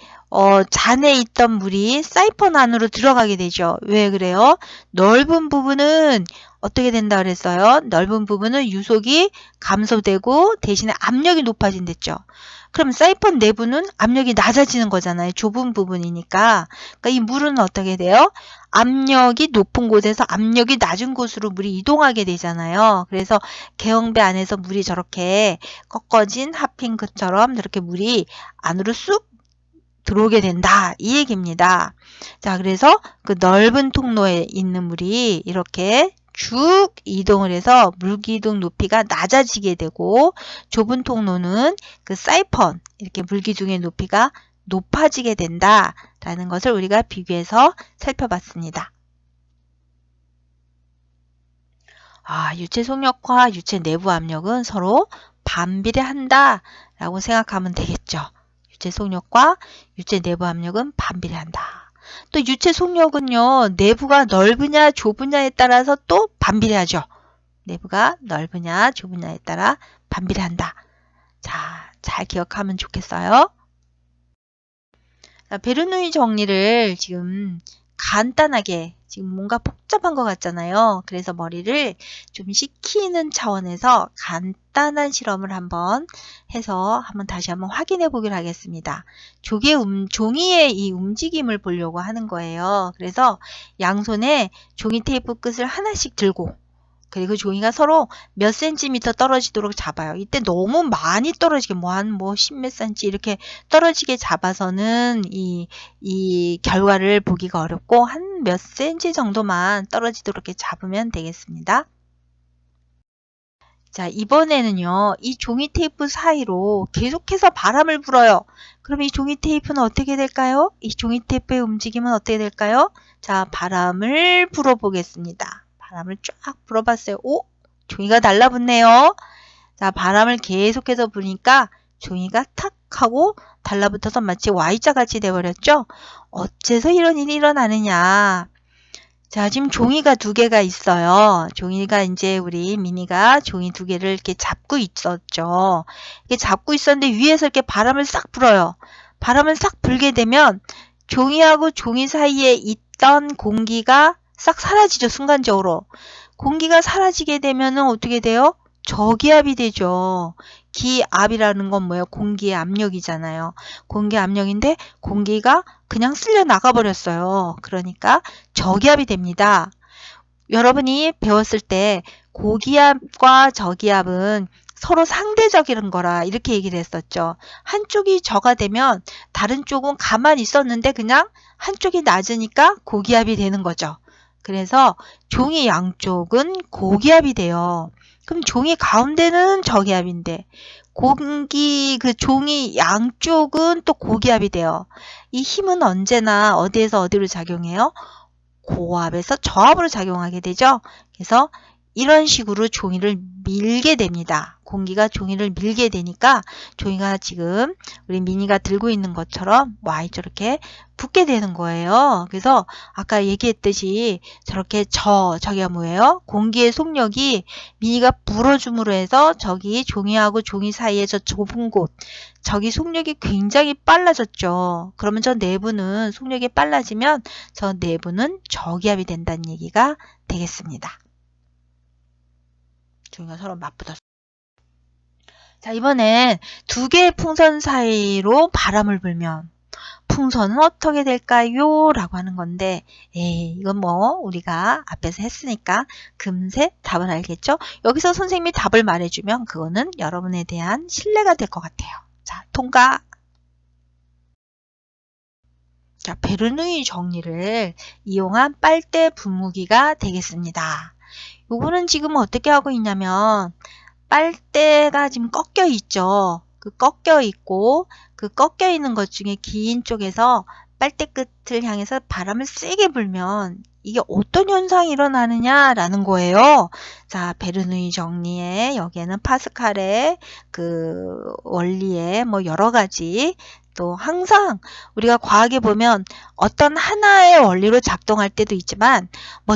잔에 있던 물이 사이펀 안으로 들어가게 되죠. 왜 그래요? 넓은 부분은 어떻게 된다 그랬어요? 넓은 부분은 유속이 감소되고 대신에 압력이 높아진댔죠. 그럼 사이펀 내부는 압력이 낮아지는 거잖아요. 좁은 부분이니까. 그러니까 이 물은 어떻게 돼요? 압력이 높은 곳에서 압력이 낮은 곳으로 물이 이동하게 되잖아요. 그래서 개형배 안에서 물이 저렇게 꺾어진 핫핑크처럼 저렇게 물이 안으로 쑥 들어오게 된다. 이 얘기입니다. 자, 그래서 그 넓은 통로에 있는 물이 이렇게 쭉 이동을 해서 물기둥 높이가 낮아지게 되고 좁은 통로는 그 사이펀 이렇게 물기둥의 높이가 높아지게 된다라는 것을 우리가 비교해서 살펴봤습니다. 유체 속력과 유체 내부 압력은 서로 반비례한다 라고 생각하면 되겠죠. 유체 속력과 유체 내부 압력은 반비례한다. 또 유체 속력은요, 내부가 넓으냐 좁으냐에 따라서 또 반비례하죠. 내부가 넓으냐 좁으냐에 따라 반비례한다. 자, 잘 기억하면 좋겠어요. 자, 베르누이 정리를 지금 간단하게 지금 뭔가 복잡한 것 같잖아요. 그래서 머리를 좀 식히는 차원에서 간단한 실험을 한번 해서 다시 한번 확인해 보기로 하겠습니다. 종이의 이 움직임을 보려고 하는 거예요. 그래서 양손에 종이 테이프 끝을 하나씩 들고 그리고 종이가 서로 몇 센티미터 떨어지도록 잡아요. 이때 너무 많이 떨어지게 한 십몇 센치 이렇게 떨어지게 잡아서는 이 결과를 보기가 어렵고 한 몇 센치 정도만 떨어지도록 이렇게 잡으면 되겠습니다. 자, 이번에는요, 이 종이 테이프 사이로 계속해서 바람을 불어요. 그럼 이 종이 테이프는 어떻게 될까요? 이 종이 테이프의 움직임은 어떻게 될까요? 자, 바람을 불어 보겠습니다. 바람을 쫙 불어봤어요. 오! 종이가 달라붙네요. 자, 바람을 계속해서 부니까 종이가 탁 하고 달라붙어서 마치 Y자 같이 돼버렸죠? 어째서 이런 일이 일어나느냐? 자, 지금 종이가 두 개가 있어요. 종이가 이제 우리 미니가 종이 두 개를 이렇게 잡고 있었죠. 이렇게 잡고 있었는데 위에서 이렇게 바람을 싹 불어요. 바람을 싹 불게 되면 종이하고 종이 사이에 있던 공기가 싹 사라지죠, 순간적으로. 공기가 사라지게 되면은 어떻게 돼요? 저기압이 되죠. 기압이라는 건 뭐예요? 공기의 압력이잖아요. 공기의 압력인데 공기가 그냥 쓸려 나가 버렸어요. 그러니까 저기압이 됩니다. 여러분이 배웠을 때 고기압과 저기압은 서로 상대적인 거라 이렇게 얘기를 했었죠. 한쪽이 저가 되면 다른 쪽은 가만히 있었는데 그냥 한쪽이 낮으니까 고기압이 되는 거죠. 그래서 종이 양쪽은 고기압이 돼요. 그럼 종이 가운데는 저기압인데 종이 양쪽은 또 고기압이 돼요. 이 힘은 언제나 어디에서 어디로 작용해요? 고압에서 저압으로 작용하게 되죠. 그래서 이런 식으로 종이를 밀게 됩니다. 공기가 종이를 밀게 되니까 종이가 지금 우리 미니가 들고 있는 것처럼 Y자로 이렇게 붙게 되는 거예요. 그래서 아까 얘기했듯이 저렇게 저기가 뭐예요? 공기의 속력이 미니가 불어줌으로 해서 저기 종이하고 종이 사이에 저 좁은 곳 저기 속력이 굉장히 빨라졌죠. 그러면 저 내부는 속력이 빨라지면 저 내부는 저기압이 된다는 얘기가 되겠습니다. 종이가 서로 맞붙었어요. 자, 이번엔 두 개의 풍선 사이로 바람을 불면 풍선은 어떻게 될까요? 라고 하는 건데 이건 우리가 앞에서 했으니까 금세 답을 알겠죠? 여기서 선생님이 답을 말해주면 그거는 여러분에 대한 신뢰가 될 것 같아요. 자, 통과! 자, 베르누이 정리를 이용한 빨대 분무기가 되겠습니다. 요거는 지금 어떻게 하고 있냐면 빨대가 지금 꺾여 있죠. 그 꺾여 있고 그 꺾여 있는 것 중에 긴 쪽에서 빨대 끝을 향해서 바람을 세게 불면 이게 어떤 현상이 일어나느냐라는 거예요. 자, 베르누이 정리에 여기에는 파스칼의 그 원리에 여러 가지 또 항상 우리가 과학에 보면 어떤 하나의 원리로 작동할 때도 있지만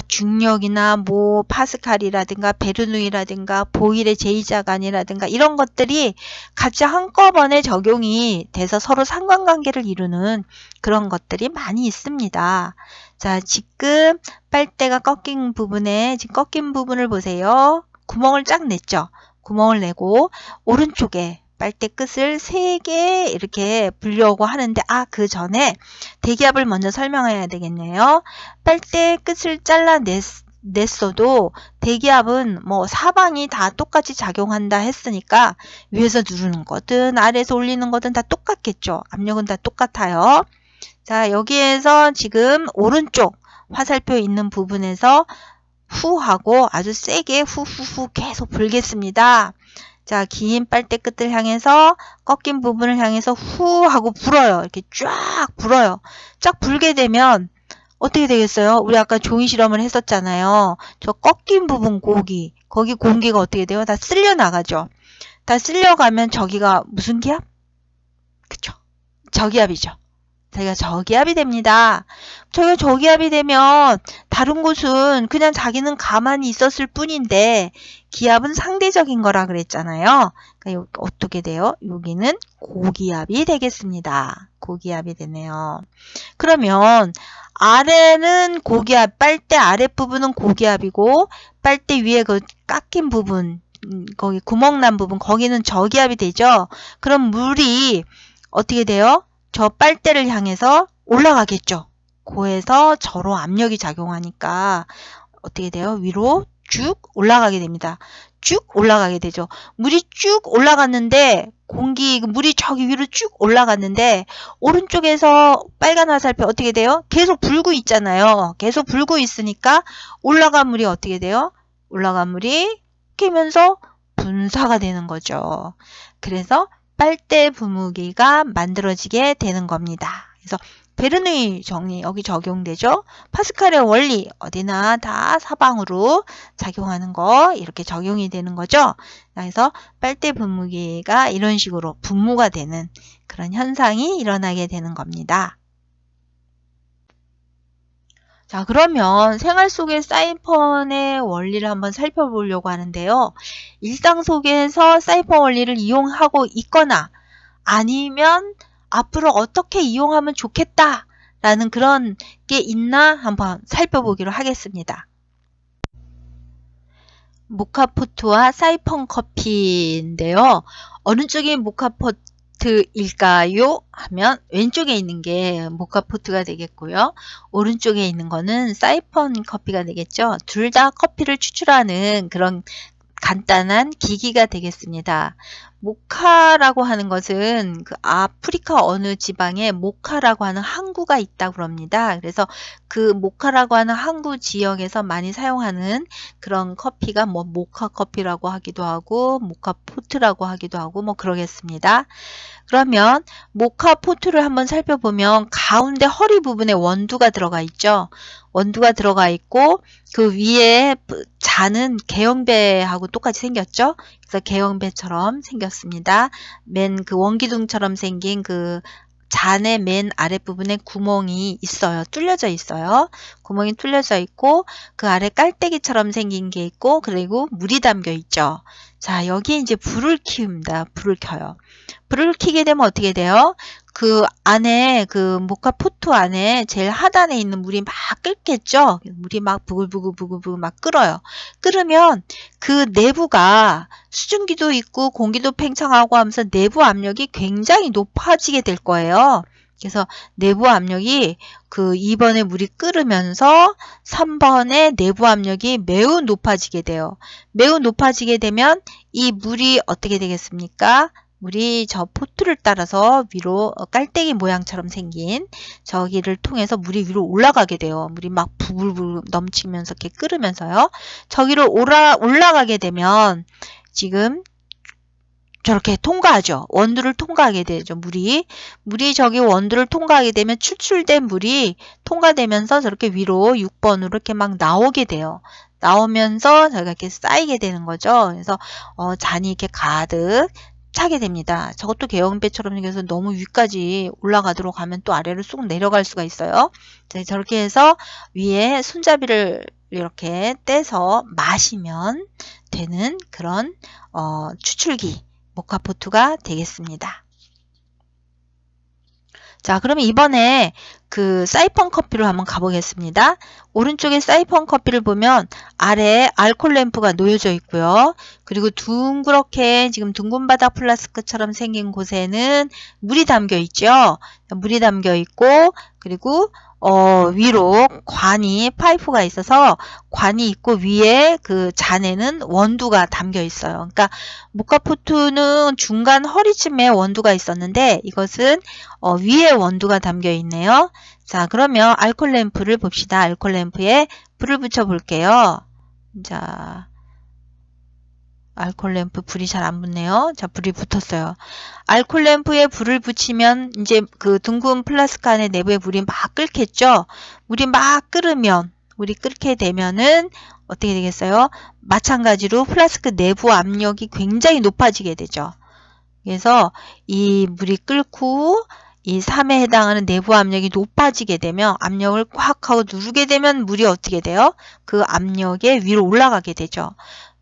중력이나 파스칼이라든가 베르누이라든가 보일의 제2자간이라든가 이런 것들이 같이 한꺼번에 적용이 돼서 서로 상관관계를 이루는 그런 것들이 많이 있습니다. 자, 지금 빨대가 꺾인 부분에 지금 꺾인 부분을 보세요. 구멍을 쫙 냈죠. 구멍을 내고 오른쪽에 빨대 끝을 3개 이렇게 불려고 하는데 그 전에 대기압을 먼저 설명해야 되겠네요. 빨대 끝을 잘라냈어도 대기압은 사방이 다 똑같이 작용한다 했으니까 위에서 누르는 거든 아래에서 올리는 거든 다 똑같겠죠. 압력은 다 똑같아요. 자, 여기에서 지금 오른쪽 화살표 있는 부분에서 후 하고 아주 세게 후후후 계속 불겠습니다. 자, 긴 빨대 끝을 향해서 꺾인 부분을 향해서 후 하고 불어요. 이렇게 쫙 불어요. 쫙 불게 되면 어떻게 되겠어요? 우리 아까 종이 실험을 했었잖아요. 저 꺾인 부분 거기 공기가 어떻게 돼요? 다 쓸려 나가죠. 다 쓸려가면 저기가 무슨 기압? 그쵸? 저기압이죠. 저희가 저기압이 됩니다. 저희가 저기압이 되면 다른 곳은 그냥 자기는 가만히 있었을 뿐인데 기압은 상대적인 거라 그랬잖아요. 그러니까 어떻게 돼요? 여기는 고기압이 되겠습니다. 고기압이 되네요. 그러면 아래는 고기압, 빨대 아랫부분은 고기압이고 빨대 위에 그 깎인 부분, 거기 구멍 난 부분, 거기는 저기압이 되죠. 그럼 물이 어떻게 돼요? 저 빨대를 향해서 올라가겠죠. 고에서 저로 압력이 작용하니까 어떻게 돼요? 위로 쭉 올라가게 됩니다. 쭉 올라가게 되죠. 물이 쭉 올라갔는데 물이 저기 위로 쭉 올라갔는데 오른쪽에서 빨간 화살표 어떻게 돼요? 계속 불고 있잖아요. 계속 불고 있으니까 올라간 물이 어떻게 돼요? 올라간 물이 끼면서 분사가 되는 거죠. 그래서 빨대 분무기가 만들어지게 되는 겁니다. 그래서 베르누이 정리 여기 적용되죠. 파스칼의 원리 어디나 다 사방으로 작용하는 거 이렇게 적용이 되는 거죠. 그래서 빨대 분무기가 이런 식으로 분무가 되는 그런 현상이 일어나게 되는 겁니다. 자, 그러면 생활 속의 사이펀의 원리를 한번 살펴보려고 하는데요. 일상 속에서 사이펀 원리를 이용하고 있거나 아니면 앞으로 어떻게 이용하면 좋겠다 라는 그런 게 있나 한번 살펴보기로 하겠습니다. 모카포트와 사이펀 커피인데요. 어느 쪽이 모카포트일까요? 하면 왼쪽에 있는 게 모카포트가 되겠고요. 오른쪽에 있는 거는 사이펀 커피가 되겠죠. 둘 다 커피를 추출하는 그런 간단한 기기가 되겠습니다. 모카라고 하는 것은 그 아프리카 어느 지방에 모카라고 하는 항구가 있다고 합니다. 그래서 그 모카라고 하는 항구 지역에서 많이 사용하는 그런 커피가 뭐 모카 커피라고 하기도 하고 모카 포트라고 하기도 하고 뭐 그러겠습니다. 그러면 모카 포트를 한번 살펴보면 가운데 허리 부분에 원두가 들어가 있죠. 원두가 들어가 있고 그 위에 잔은 개영배하고 똑같이 생겼죠. 그래서 개영배처럼 생겼습니다. 맨 그 원기둥처럼 생긴 그 잔의 맨 아랫부분에 구멍이 있어요. 뚫려져 있어요. 구멍이 뚫려져 있고 그 아래 깔때기처럼 생긴 게 있고 그리고 물이 담겨 있죠. 자, 여기에 이제 불을 키웁니다. 불을 켜요. 불을 켜게 되면 어떻게 돼요? 그 안에 그 모카 포트 안에 제일 하단에 있는 물이 막 끓겠죠. 물이 막 부글부글 막 끓어요. 끓으면 그 내부가 수증기도 있고 공기도 팽창하고 하면서 내부 압력이 굉장히 높아지게 될 거예요. 그래서 내부 압력이 그 2번에 물이 끓으면서 3번의 내부 압력이 매우 높아지게 돼요. 매우 높아지게 되면 이 물이 어떻게 되겠습니까? 물이 저 포트를 따라서 위로 깔때기 모양처럼 생긴 저기를 통해서 물이 위로 올라가게 돼요. 물이 막 부글부글 넘치면서 이렇게 끓으면서요. 저기를 올라가게 되면 지금 저렇게 통과하죠. 원두를 통과하게 되죠. 물이 저기 원두를 통과하게 되면 추출된 물이 통과되면서 저렇게 위로 6번으로 이렇게 막 나오게 돼요. 나오면서 저희가 이렇게 쌓이게 되는 거죠. 그래서 잔이 이렇게 가득 차게 됩니다. 저것도 개영배처럼 생겨서 너무 위까지 올라가도록 하면 또 아래로 쑥 내려갈 수가 있어요. 저렇게 해서 위에 손잡이를 이렇게 떼서 마시면 되는 그런 추출기 모카포트가 되겠습니다. 자, 그러면 이번에 그 사이펀 커피로 한번 가보겠습니다. 오른쪽에 사이펀 커피를 보면 아래에 알콜 램프가 놓여져 있고요. 그리고 둥그렇게 지금 둥근 바닥 플라스크처럼 생긴 곳에는 물이 담겨 있죠. 물이 담겨 있고 그리고 위로 파이프가 있어서 관이 있고 위에 그 잔에는 원두가 담겨 있어요. 그러니까 모카포트는 중간 허리쯤에 원두가 있었는데 이것은 위에 원두가 담겨 있네요. 자, 그러면 알콜 램프를 봅시다. 알콜 램프에 불을 붙여 볼게요. 자, 알콜 램프 불이 잘 안 붙네요. 자, 불이 붙었어요. 알콜 램프에 불을 붙이면 이제 그 둥근 플라스크 안에 내부에 물이 막 끓겠죠. 물이 막 끓으면 물이 끓게 되면은 어떻게 되겠어요? 마찬가지로 플라스크 내부 압력이 굉장히 높아지게 되죠. 그래서 이 물이 끓고 이 3에 해당하는 내부 압력이 높아지게 되면 압력을 꽉 하고 누르게 되면 물이 어떻게 돼요? 그 압력에 위로 올라가게 되죠.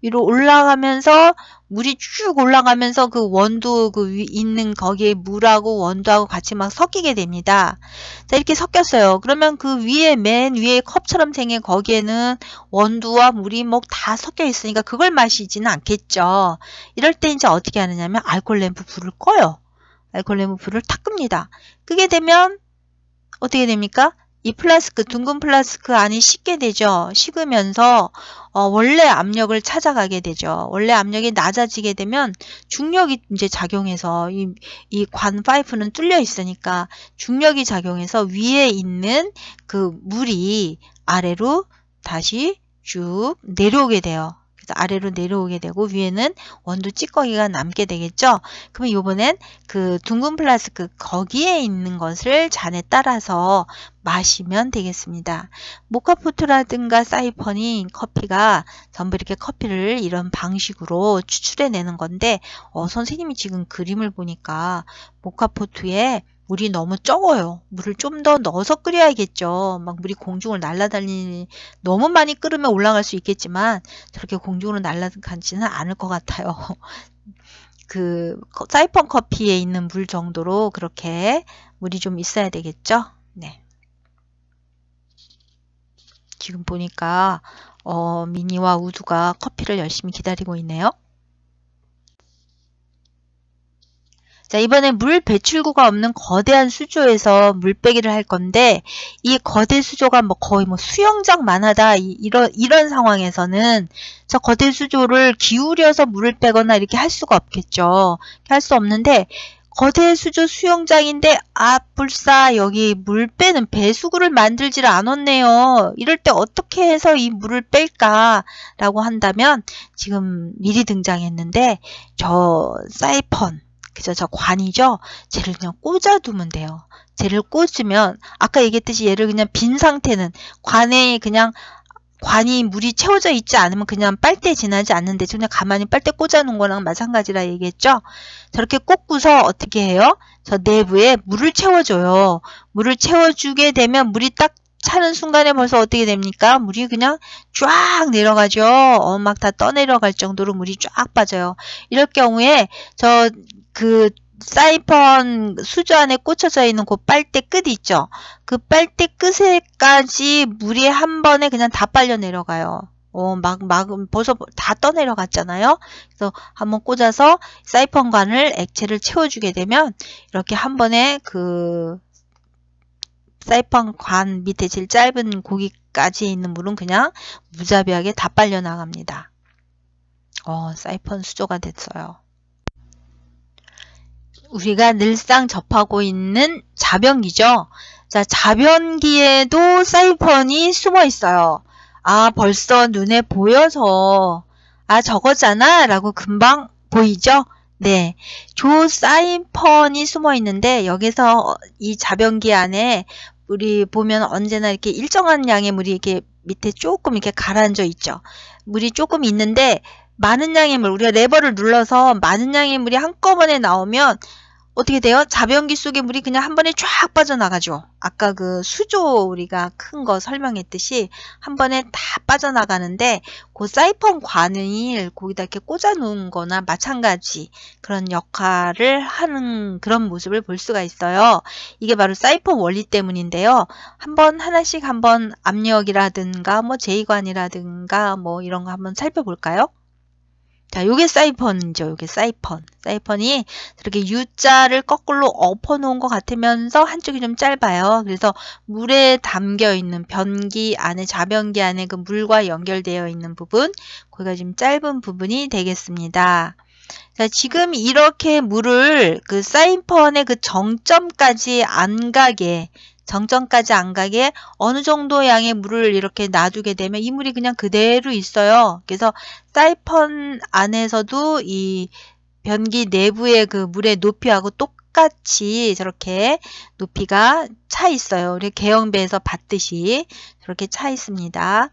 위로 올라가면서 물이 쭉 올라가면서 그 원두 그 위 있는 거기에 물하고 원두하고 같이 막 섞이게 됩니다. 자, 이렇게 섞였어요. 그러면 그 위에 맨 위에 컵처럼 생긴 거기에는 원두와 물이 뭐 다 섞여 있으니까 그걸 마시지는 않겠죠. 이럴 때 이제 어떻게 하느냐면 알코올 램프 불을 꺼요. 알코올 램프 불을 탁 끕니다. 끄게 되면 어떻게 됩니까? 이 플라스크, 둥근 플라스크 안이 식게 되죠. 식으면서 원래 압력을 찾아가게 되죠. 원래 압력이 낮아지게 되면 중력이 이제 작용해서 이 관 파이프는 뚫려 있으니까 중력이 작용해서 위에 있는 그 물이 아래로 다시 쭉 내려오게 돼요. 그래서 아래로 내려오게 되고 위에는 원두 찌꺼기가 남게 되겠죠. 그러면 이번엔 그 둥근 플라스크 거기에 있는 것을 잔에 따라서 마시면 되겠습니다. 모카포트라든가 사이펀이 커피가 전부 이렇게 커피를 이런 방식으로 추출해내는 건데 선생님이 지금 그림을 보니까 모카포트에 물이 너무 적어요. 물을 좀 더 넣어서 끓여야겠죠. 막 물이 공중을 날아다니니 너무 많이 끓으면 올라갈 수 있겠지만 저렇게 공중으로 날아가지는 않을 것 같아요. 그 사이펀 커피에 있는 물 정도로 그렇게 물이 좀 있어야 되겠죠. 네. 지금 보니까 미니와 우두가 커피를 열심히 기다리고 있네요. 자, 이번에 물 배출구가 없는 거대한 수조에서 물빼기를 할 건데 이 거대 수조가 뭐 거의 뭐 수영장만 하다 이런 상황에서는 저 거대 수조를 기울여서 물을 빼거나 이렇게 할 수가 없겠죠. 할 수 없는데 거대 수조 수영장인데 불사 여기 물 빼는 배수구를 만들지를 않았네요. 이럴 때 어떻게 해서 이 물을 뺄까라고 한다면 지금 미리 등장했는데 저 사이펀 그죠? 저 관이죠? 쟤를 그냥 꽂아두면 돼요. 쟤를 꽂으면 아까 얘기했듯이 얘를 그냥 빈 상태는 관에 그냥 관이 물이 채워져 있지 않으면 그냥 빨대 지나지 않는데 그냥 가만히 빨대 꽂아놓은 거랑 마찬가지라 얘기했죠? 저렇게 꽂고서 어떻게 해요? 저 내부에 물을 채워줘요. 물을 채워주게 되면 물이 딱 차는 순간에 벌써 어떻게 됩니까? 물이 그냥 쫙 내려가죠. 막 다 떠내려갈 정도로 물이 쫙 빠져요. 이럴 경우에 그 사이펀 수조 안에 꽂혀져 있는 그 빨대 끝 있죠. 그 빨대 끝에까지 물이 한 번에 그냥 다 빨려 내려가요. 벌써 다 떠내려갔잖아요. 그래서 한번 꽂아서 사이펀관을 액체를 채워주게 되면 이렇게 한 번에 그 사이펀관 밑에 제일 짧은 고기까지 있는 물은 그냥 무자비하게 다 빨려 나갑니다. 사이펀 수조가 됐어요. 우리가 늘상 접하고 있는 자변기죠. 자, 자변기에도 사이펀이 숨어 있어요. 벌써 눈에 보여서 저거잖아 라고 금방 보이죠? 네, 조 사이펀이 숨어 있는데 여기서 이 자변기 안에 물이 보면 언제나 이렇게 일정한 양의 물이 이렇게 밑에 조금 이렇게 가라앉아 있죠. 물이 조금 있는데 많은 양의 물, 우리가 레버를 눌러서 많은 양의 물이 한꺼번에 나오면 어떻게 돼요? 자변기 속에 물이 그냥 한 번에 쫙 빠져나가죠. 아까 그 수조 우리가 큰 거 설명했듯이 한 번에 다 빠져나가는데 그 사이펀 관을 거기다 이렇게 꽂아 놓은 거나 마찬가지 그런 역할을 하는 그런 모습을 볼 수가 있어요. 이게 바로 사이펀 원리 때문인데요. 하나씩 한번 압력이라든가 뭐 제이관이라든가 뭐 이런 거 한번 살펴볼까요? 자, 요게 사이펀이죠. 요게 사이펀. 사이펀이 이렇게 U자를 거꾸로 엎어 놓은 것 같으면서 한쪽이 좀 짧아요. 그래서 물에 담겨 있는 변기 안에, 자변기 안에 그 물과 연결되어 있는 부분, 거기가 좀 짧은 부분이 되겠습니다. 자, 지금 이렇게 물을 그 사이펀의 그 정점까지 안 가게 어느 정도 양의 물을 이렇게 놔두게 되면 이 물이 그냥 그대로 있어요. 그래서 사이펀 안에서도 이 변기 내부의 그 물의 높이하고 똑같이 저렇게 높이가 차 있어요. 우리 개영배에서 봤듯이 저렇게 차 있습니다.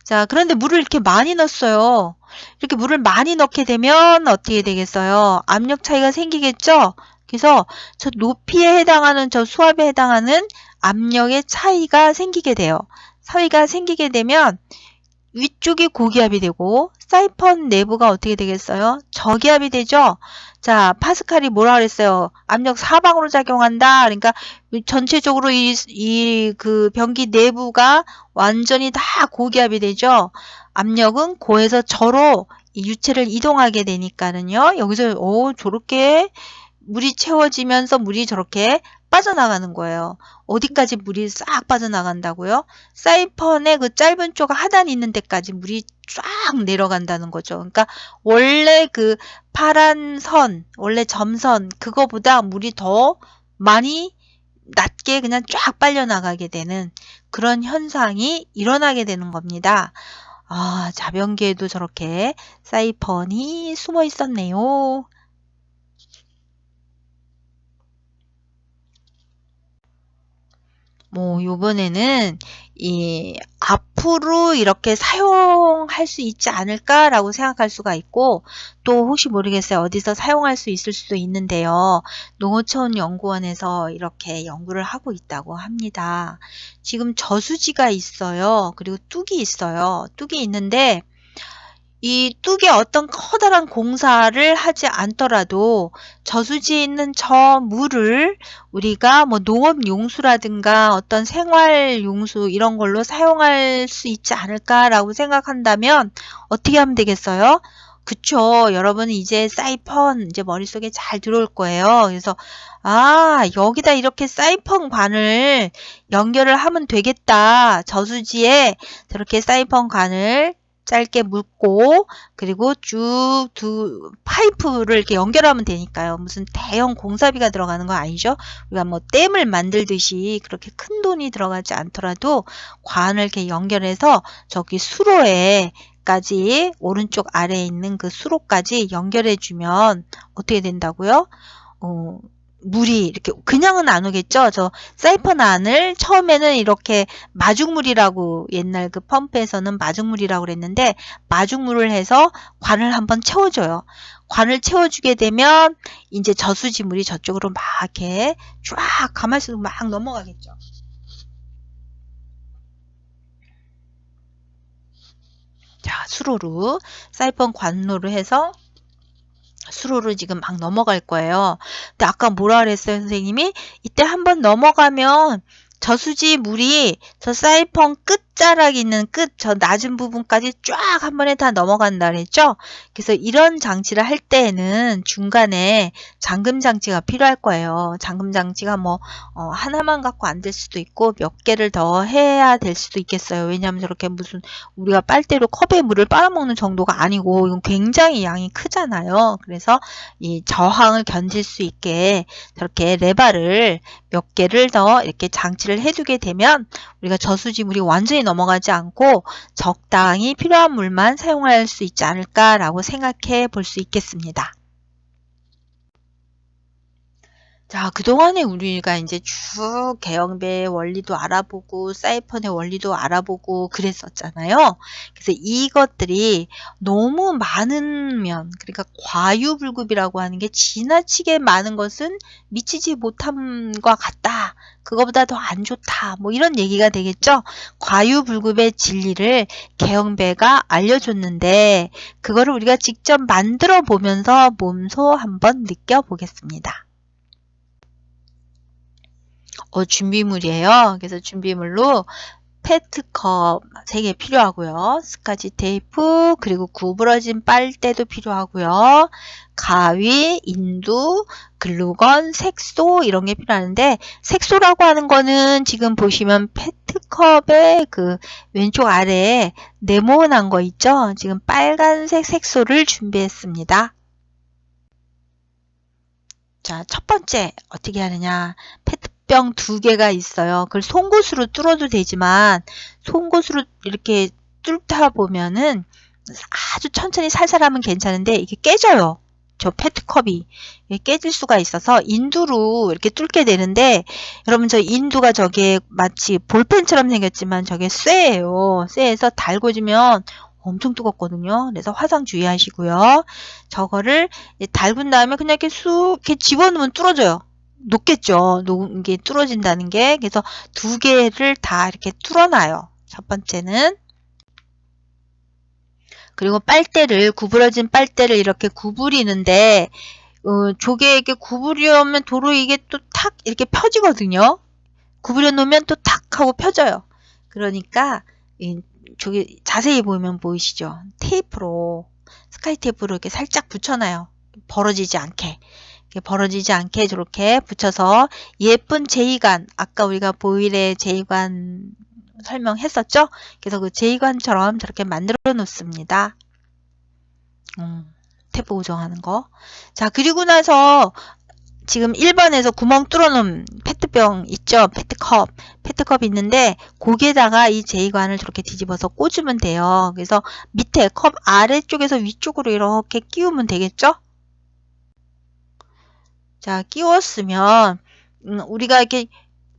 자, 그런데 물을 이렇게 많이 넣었어요. 이렇게 물을 많이 넣게 되면 어떻게 되겠어요? 압력 차이가 생기겠죠? 그래서 저 높이에 해당하는 저 수압에 해당하는 압력의 차이가 생기게 돼요. 차이가 생기게 되면 위쪽이 고기압이 되고 사이펀 내부가 어떻게 되겠어요? 저기압이 되죠? 자, 파스칼이 뭐라 그랬어요? 압력 사방으로 작용한다. 그러니까 전체적으로 그 변기 내부가 완전히 다 고기압이 되죠? 압력은 고에서 저로 이 유체를 이동하게 되니까는요. 여기서 저렇게 물이 채워지면서 물이 저렇게 빠져나가는 거예요. 어디까지 물이 싹 빠져나간다고요? 사이펀의 그 짧은 쪽 하단 있는 데까지 물이 쫙 내려간다는 거죠. 그러니까 원래 그 파란 선, 원래 점선 그거보다 물이 더 많이 낮게 그냥 쫙 빨려나가게 되는 그런 현상이 일어나게 되는 겁니다. 아, 자변기에도 저렇게 사이펀이 숨어 있었네요. 요번에는 앞으로 이렇게 사용할 수 있지 않을까라고 생각할 수가 있고, 또 혹시 모르겠어요. 어디서 사용할 수 있을 수도 있는데요. 농어촌 연구원에서 이렇게 연구를 하고 있다고 합니다. 지금 저수지가 있어요. 그리고 뚝이 있어요. 뚝이 있는데, 이 뚝에 어떤 커다란 공사를 하지 않더라도 저수지에 있는 저 물을 우리가 뭐 농업용수라든가 어떤 생활용수 이런 걸로 사용할 수 있지 않을까라고 생각한다면 어떻게 하면 되겠어요? 그쵸. 여러분은 이제 사이펀 이제 머릿속에 잘 들어올 거예요. 그래서 여기다 이렇게 사이펀 관을 연결을 하면 되겠다. 저수지에 저렇게 사이펀 관을 짧게 묶고 그리고 쭉 파이프를 이렇게 연결하면 되니까요. 무슨 대형 공사비가 들어가는 거 아니죠? 우리가 뭐 댐을 만들듯이 그렇게 큰 돈이 들어가지 않더라도 관을 이렇게 연결해서 저기 수로에까지 오른쪽 아래에 있는 그 수로까지 연결해 주면 어떻게 된다고요? 물이 이렇게 그냥은 안 오겠죠. 저 사이펀 안을 처음에는 이렇게 마중물이라고 옛날 그 펌프에서는 마중물이라고 그랬는데 마중물을 해서 관을 한번 채워줘요. 관을 채워주게 되면 이제 저수지 물이 저쪽으로 막 이렇게 쫙 가만히서 막 넘어가겠죠. 자, 수로로 사이펀 관로로 해서 수로로 지금 막 넘어갈 거예요. 근데 아까 뭐라 그랬어요, 선생님이? 이때 한번 넘어가면 저수지 물이 저 사이펀 끝자락 있는 저 낮은 부분까지 쫙 한 번에 다 넘어간다 그랬죠? 그래서 이런 장치를 할 때에는 중간에 잠금 장치가 필요할 거예요. 잠금 장치가 하나만 갖고 안 될 수도 있고 몇 개를 더 해야 될 수도 있겠어요. 왜냐하면 저렇게 무슨 우리가 빨대로 컵에 물을 빨아먹는 정도가 아니고 이건 굉장히 양이 크잖아요. 그래서 이 저항을 견딜 수 있게 저렇게 레바를 몇 개를 더 이렇게 장치를 해두게 되면 우리가 저수지 물이 완전히 넘어가지 않고 적당히 필요한 물만 사용할 수 있지 않을까라고 생각해 볼 수 있겠습니다. 자, 그동안에 우리가 이제 쭉 개영배의 원리도 알아보고 사이펀의 원리도 알아보고 그랬었잖아요. 그래서 이것들이 너무 많으면, 그러니까 과유불급이라고 하는 게 지나치게 많은 것은 미치지 못함과 같다. 그거보다 더 안 좋다. 뭐 이런 얘기가 되겠죠. 과유불급의 진리를 개영배가 알려줬는데 그거를 우리가 직접 만들어 보면서 몸소 한번 느껴보겠습니다. 준비물이에요. 그래서 준비물로 페트컵 3개 필요하고요. 스카치 테이프, 그리고 구부러진 빨대도 필요하고요. 가위, 인두, 글루건, 색소 이런 게 필요한데 색소라고 하는 거는 지금 보시면 페트컵의 그 왼쪽 아래에 네모난 거 있죠? 지금 빨간색 색소를 준비했습니다. 자, 첫 번째 어떻게 하느냐. 페트병 2개가 있어요. 그걸 송곳으로 뚫어도 되지만 송곳으로 이렇게 뚫다 보면은 아주 천천히 살살 하면 괜찮은데 이게 깨져요. 저 페트컵이 깨질 수가 있어서 인두로 이렇게 뚫게 되는데 여러분 저 인두가 저게 마치 볼펜처럼 생겼지만 저게 쇠예요. 쇠에서 달궈지면 엄청 뜨겁거든요. 그래서 화상 주의하시고요. 저거를 달군 다음에 그냥 이렇게 쑥 이렇게 집어넣으면 뚫어져요. 녹겠죠. 이게 뚫어진다는 게. 그래서 2개를 다 이렇게 뚫어놔요. 첫 번째는 그리고 빨대를, 구부러진 빨대를 이렇게 구부리는데, 조개 이렇게 구부리려면 도로 이게 또 탁 이렇게 펴지거든요. 구부려 놓으면 또 탁 하고 펴져요. 그러니까, 조개 자세히 보면 보이시죠? 테이프로, 스카이 테이프로 이렇게 살짝 붙여놔요. 벌어지지 않게. 벌어지지 않게 저렇게 붙여서 예쁜 제이관, 아까 우리가 보일의 제이관 설명했었죠? 그래서 그 제이관처럼 저렇게 만들어 놓습니다. 테이프 고정하는 거. 자, 그리고 나서 지금 1번에서 구멍 뚫어놓은 페트병 있죠? 페트컵 있는데 거기에다가 이 제이관을 저렇게 뒤집어서 꽂으면 돼요. 그래서 밑에 컵 아래쪽에서 위쪽으로 이렇게 끼우면 되겠죠? 자, 끼웠으면 우리가 이렇게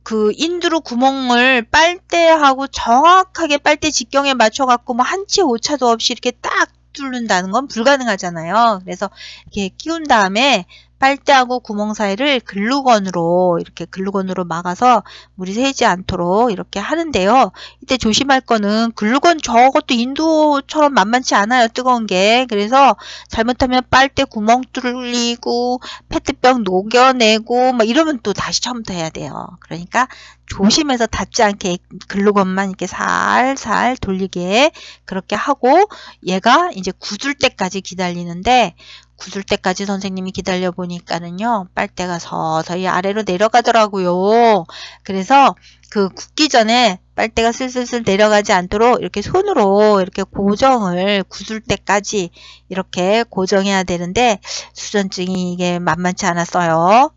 그 인두로 구멍을 빨대하고 정확하게 빨대 직경에 맞춰 갖고 뭐 한 치 오차도 없이 이렇게 딱 뚫는다는 건 불가능하잖아요. 그래서 이렇게 끼운 다음에 빨대하고 구멍 사이를 글루건으로 이렇게 글루건으로 막아서 물이 새지 않도록 이렇게 하는데요. 이때 조심할 거는 글루건 저것도 인도처럼 만만치 않아요. 뜨거운 게. 그래서 잘못하면 빨대 구멍 뚫리고 페트병 녹여내고 막 이러면 또 다시 처음부터 해야 돼요. 그러니까 조심해서 닿지 않게 글루건만 이렇게 살살 돌리게 그렇게 하고 얘가 이제 굳을 때까지 기다리는데 굳을 때까지 선생님이 기다려 보니까는요, 빨대가 서서히 아래로 내려가더라고요. 그래서 그 굳기 전에 빨대가 슬슬슬 내려가지 않도록 이렇게 손으로 이렇게 고정을 굳을 때까지 이렇게 고정해야 되는데 수전증이 이게 만만치 않았어요.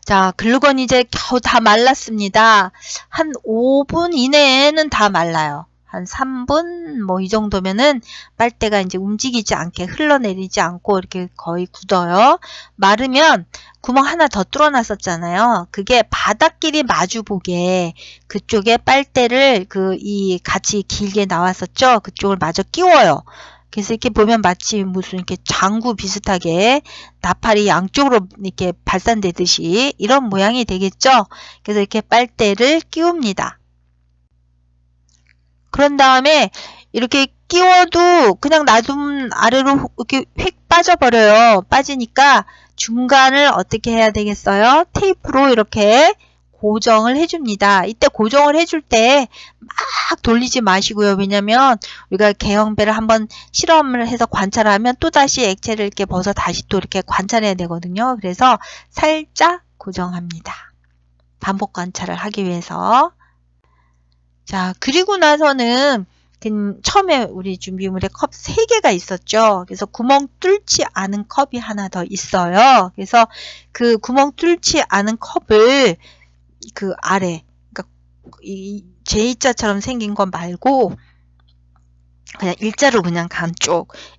자, 글루건이 이제 겨우 다 말랐습니다. 한 5분 이내에는 다 말라요. 한 3분 뭐 이 정도면은 빨대가 이제 움직이지 않게 흘러내리지 않고 이렇게 거의 굳어요. 마르면 구멍 하나 더 뚫어놨었잖아요. 그게 바닥끼리 마주보게 그쪽에 빨대를 같이 길게 나왔었죠. 그쪽을 마저 끼워요. 그래서 이렇게 보면 마치 무슨 이렇게 장구 비슷하게 나팔이 양쪽으로 이렇게 발산되듯이 이런 모양이 되겠죠. 그래서 이렇게 빨대를 끼웁니다. 그런 다음에 이렇게 끼워도 그냥 놔두면 아래로 이렇게 휙 빠져버려요. 빠지니까 중간을 어떻게 해야 되겠어요? 테이프로 이렇게 고정을 해줍니다. 이때 고정을 해줄 때 막 돌리지 마시고요. 왜냐면 우리가 개형배를 한번 실험을 해서 관찰하면 또다시 액체를 이렇게 벗어 다시 또 이렇게 관찰해야 되거든요. 그래서 살짝 고정합니다. 반복 관찰을 하기 위해서. 자, 그리고 나서는 처음에 우리 준비물에 컵 3개가 있었죠. 그래서 구멍 뚫지 않은 컵이 하나 더 있어요. 그래서 그 구멍 뚫지 않은 컵을 그 아래, 그러니까 이 J자처럼 생긴 거 말고 그냥 일자로 그냥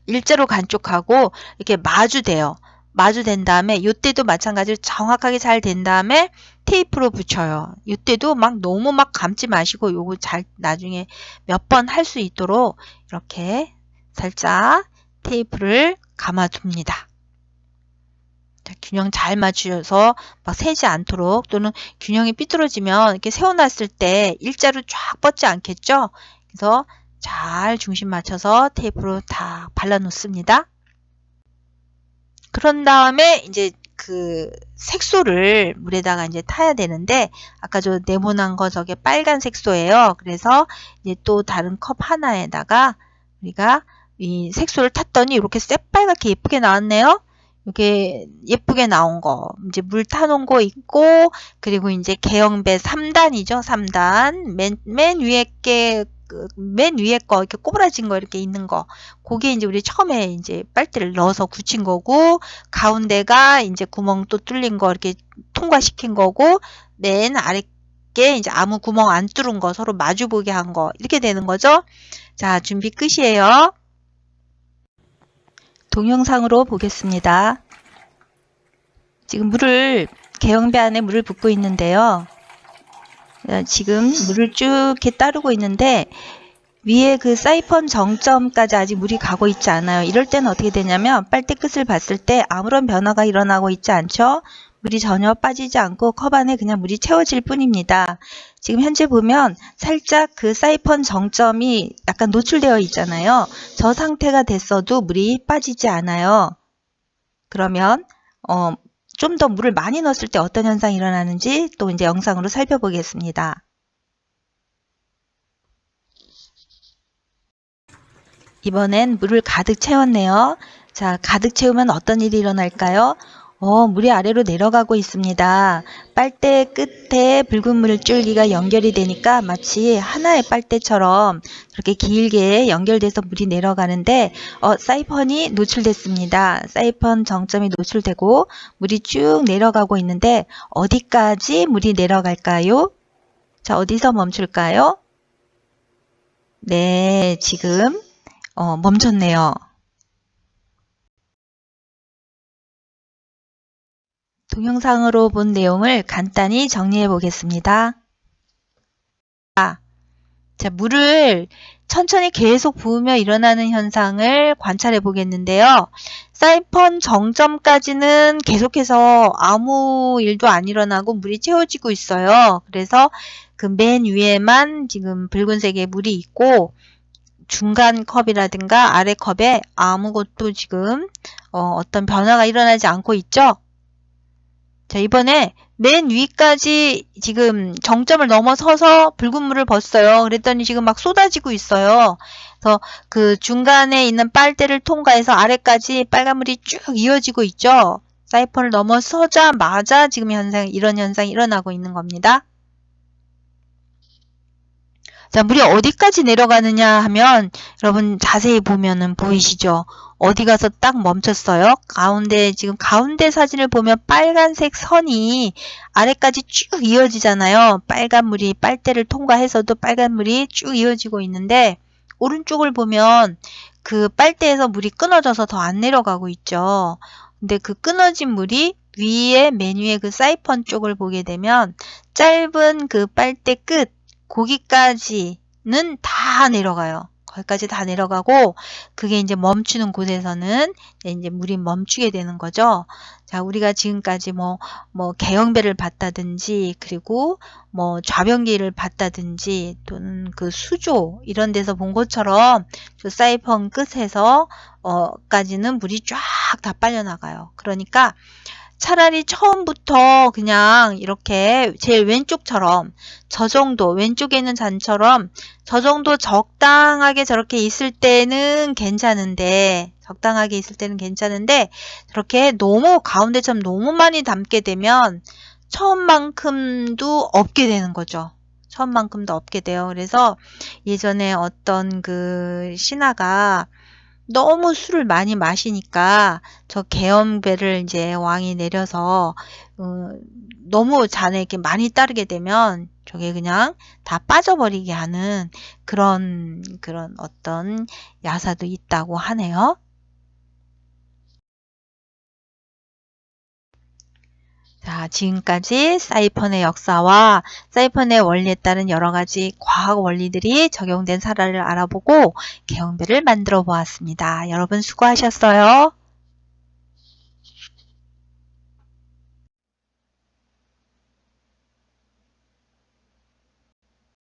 일자로 간 쪽하고 이렇게 마주대요. 마주된 다음에 이때도 마찬가지로 정확하게 잘 된 다음에 테이프로 붙여요. 이때도 너무 감지 마시고 요거 잘 나중에 몇 번 할 수 있도록 이렇게 살짝 테이프를 감아둡니다. 균형 잘 맞추셔서 새지 않도록 또는 균형이 삐뚤어지면 이렇게 세워놨을 때 일자로 쫙 뻗지 않겠죠? 그래서 잘 중심 맞춰서 테이프로 다 발라놓습니다. 그런 다음에 이제 그 색소를 물에다가 이제 타야 되는데 아까 저 네모난 거 저게 빨간 색소예요. 그래서 이제 또 다른 컵 하나에다가 우리가 이 색소를 탔더니 이렇게 새빨갛게 예쁘게 나왔네요. 이렇게 예쁘게 나온 거 이제 물 타놓은 거 있고 그리고 이제 개형배 3단이죠. 3단 맨 위에 거 이렇게 꼬부라진 거 이렇게 있는 거 그게 이제 우리 처음에 이제 빨대를 넣어서 굳힌 거고 가운데가 이제 구멍 또 뚫린 거 이렇게 통과시킨 거고 맨 아래 게 이제 아무 구멍 안 뚫은 거 서로 마주보게 한 거 이렇게 되는 거죠. 자, 준비 끝이에요. 동영상으로 보겠습니다. 지금 개형배 안에 물을 붓고 있는데요. 지금 물을 쭉 이렇게 따르고 있는데 위에 그 사이펀 정점까지 아직 물이 가고 있지 않아요. 이럴 때는 어떻게 되냐면 빨대 끝을 봤을 때 아무런 변화가 일어나고 있지 않죠? 물이 전혀 빠지지 않고 컵 안에 그냥 물이 채워질 뿐입니다. 지금 현재 보면 살짝 그 사이펀 정점이 약간 노출되어 있잖아요. 저 상태가 됐어도 물이 빠지지 않아요. 그러면 좀 더 물을 많이 넣었을 때 어떤 현상이 일어나는지 또 이제 영상으로 살펴보겠습니다. 이번엔 물을 가득 채웠네요. 자, 가득 채우면 어떤 일이 일어날까요? 물이 아래로 내려가고 있습니다. 빨대 끝에 붉은 물줄기가 연결이 되니까 마치 하나의 빨대처럼 그렇게 길게 연결돼서 물이 내려가는데 사이펀이 노출됐습니다. 사이펀 정점이 노출되고 물이 쭉 내려가고 있는데 어디까지 물이 내려갈까요? 자, 어디서 멈출까요? 네, 지금 멈췄네요. 동영상으로 본 내용을 간단히 정리해 보겠습니다. 자, 물을 천천히 계속 부으며 일어나는 현상을 관찰해 보겠는데요. 사이펀 정점까지는 계속해서 아무 일도 안 일어나고 물이 채워지고 있어요. 그래서 그 맨 위에만 지금 붉은색의 물이 있고 중간 컵이라든가 아래 컵에 아무것도 지금 어떤 변화가 일어나지 않고 있죠. 자, 이번에 맨 위까지 지금 정점을 넘어서서 붉은 물을 벗어요. 그랬더니 지금 막 쏟아지고 있어요. 그래서 그 중간에 있는 빨대를 통과해서 아래까지 빨간물이 쭉 이어지고 있죠. 사이펀을 넘어서자마자 지금 이런 현상이 일어나고 있는 겁니다. 자, 물이 어디까지 내려가느냐 하면 여러분 자세히 보면은 보이시죠? 어디 가서 딱 멈췄어요. 지금 가운데 사진을 보면 빨간색 선이 아래까지 쭉 이어지잖아요. 빨간 물이 빨대를 통과해서도 빨간 물이 쭉 이어지고 있는데 오른쪽을 보면 그 빨대에서 물이 끊어져서 더 안 내려가고 있죠. 근데 그 끊어진 물이 맨 위에 그 사이펀 쪽을 보게 되면 짧은 그 빨대 끝 거기까지는 다 내려가요. 거기까지 다 내려가고 그게 이제 멈추는 곳에서는 이제 물이 멈추게 되는 거죠. 자, 우리가 지금까지 뭐 개영배를 봤다든지 그리고 뭐 좌변기를 봤다든지 또는 그 수조 이런 데서 본 것처럼 저 사이펀 끝에서 까지는 물이 쫙 다 빨려나가요. 그러니까 차라리 처음부터 그냥 이렇게 제일 왼쪽처럼 저 정도 왼쪽에 있는 잔처럼 저 정도 적당하게 저렇게 있을 때는 괜찮은데 저렇게 너무 가운데처럼 너무 많이 담게 되면 처음만큼도 없게 되는 거죠. 처음만큼도 없게 돼요. 그래서 예전에 어떤 그 신하가 너무 술을 많이 마시니까 저 계엄배를 이제 왕이 내려서 너무 잔에 이렇게 많이 따르게 되면 저게 그냥 다 빠져버리게 하는 그런 어떤 야사도 있다고 하네요. 자, 지금까지 사이펀의 역사와 사이펀의 원리에 따른 여러 가지 과학 원리들이 적용된 사례를 알아보고 계엄배를 만들어 보았습니다. 여러분 수고하셨어요.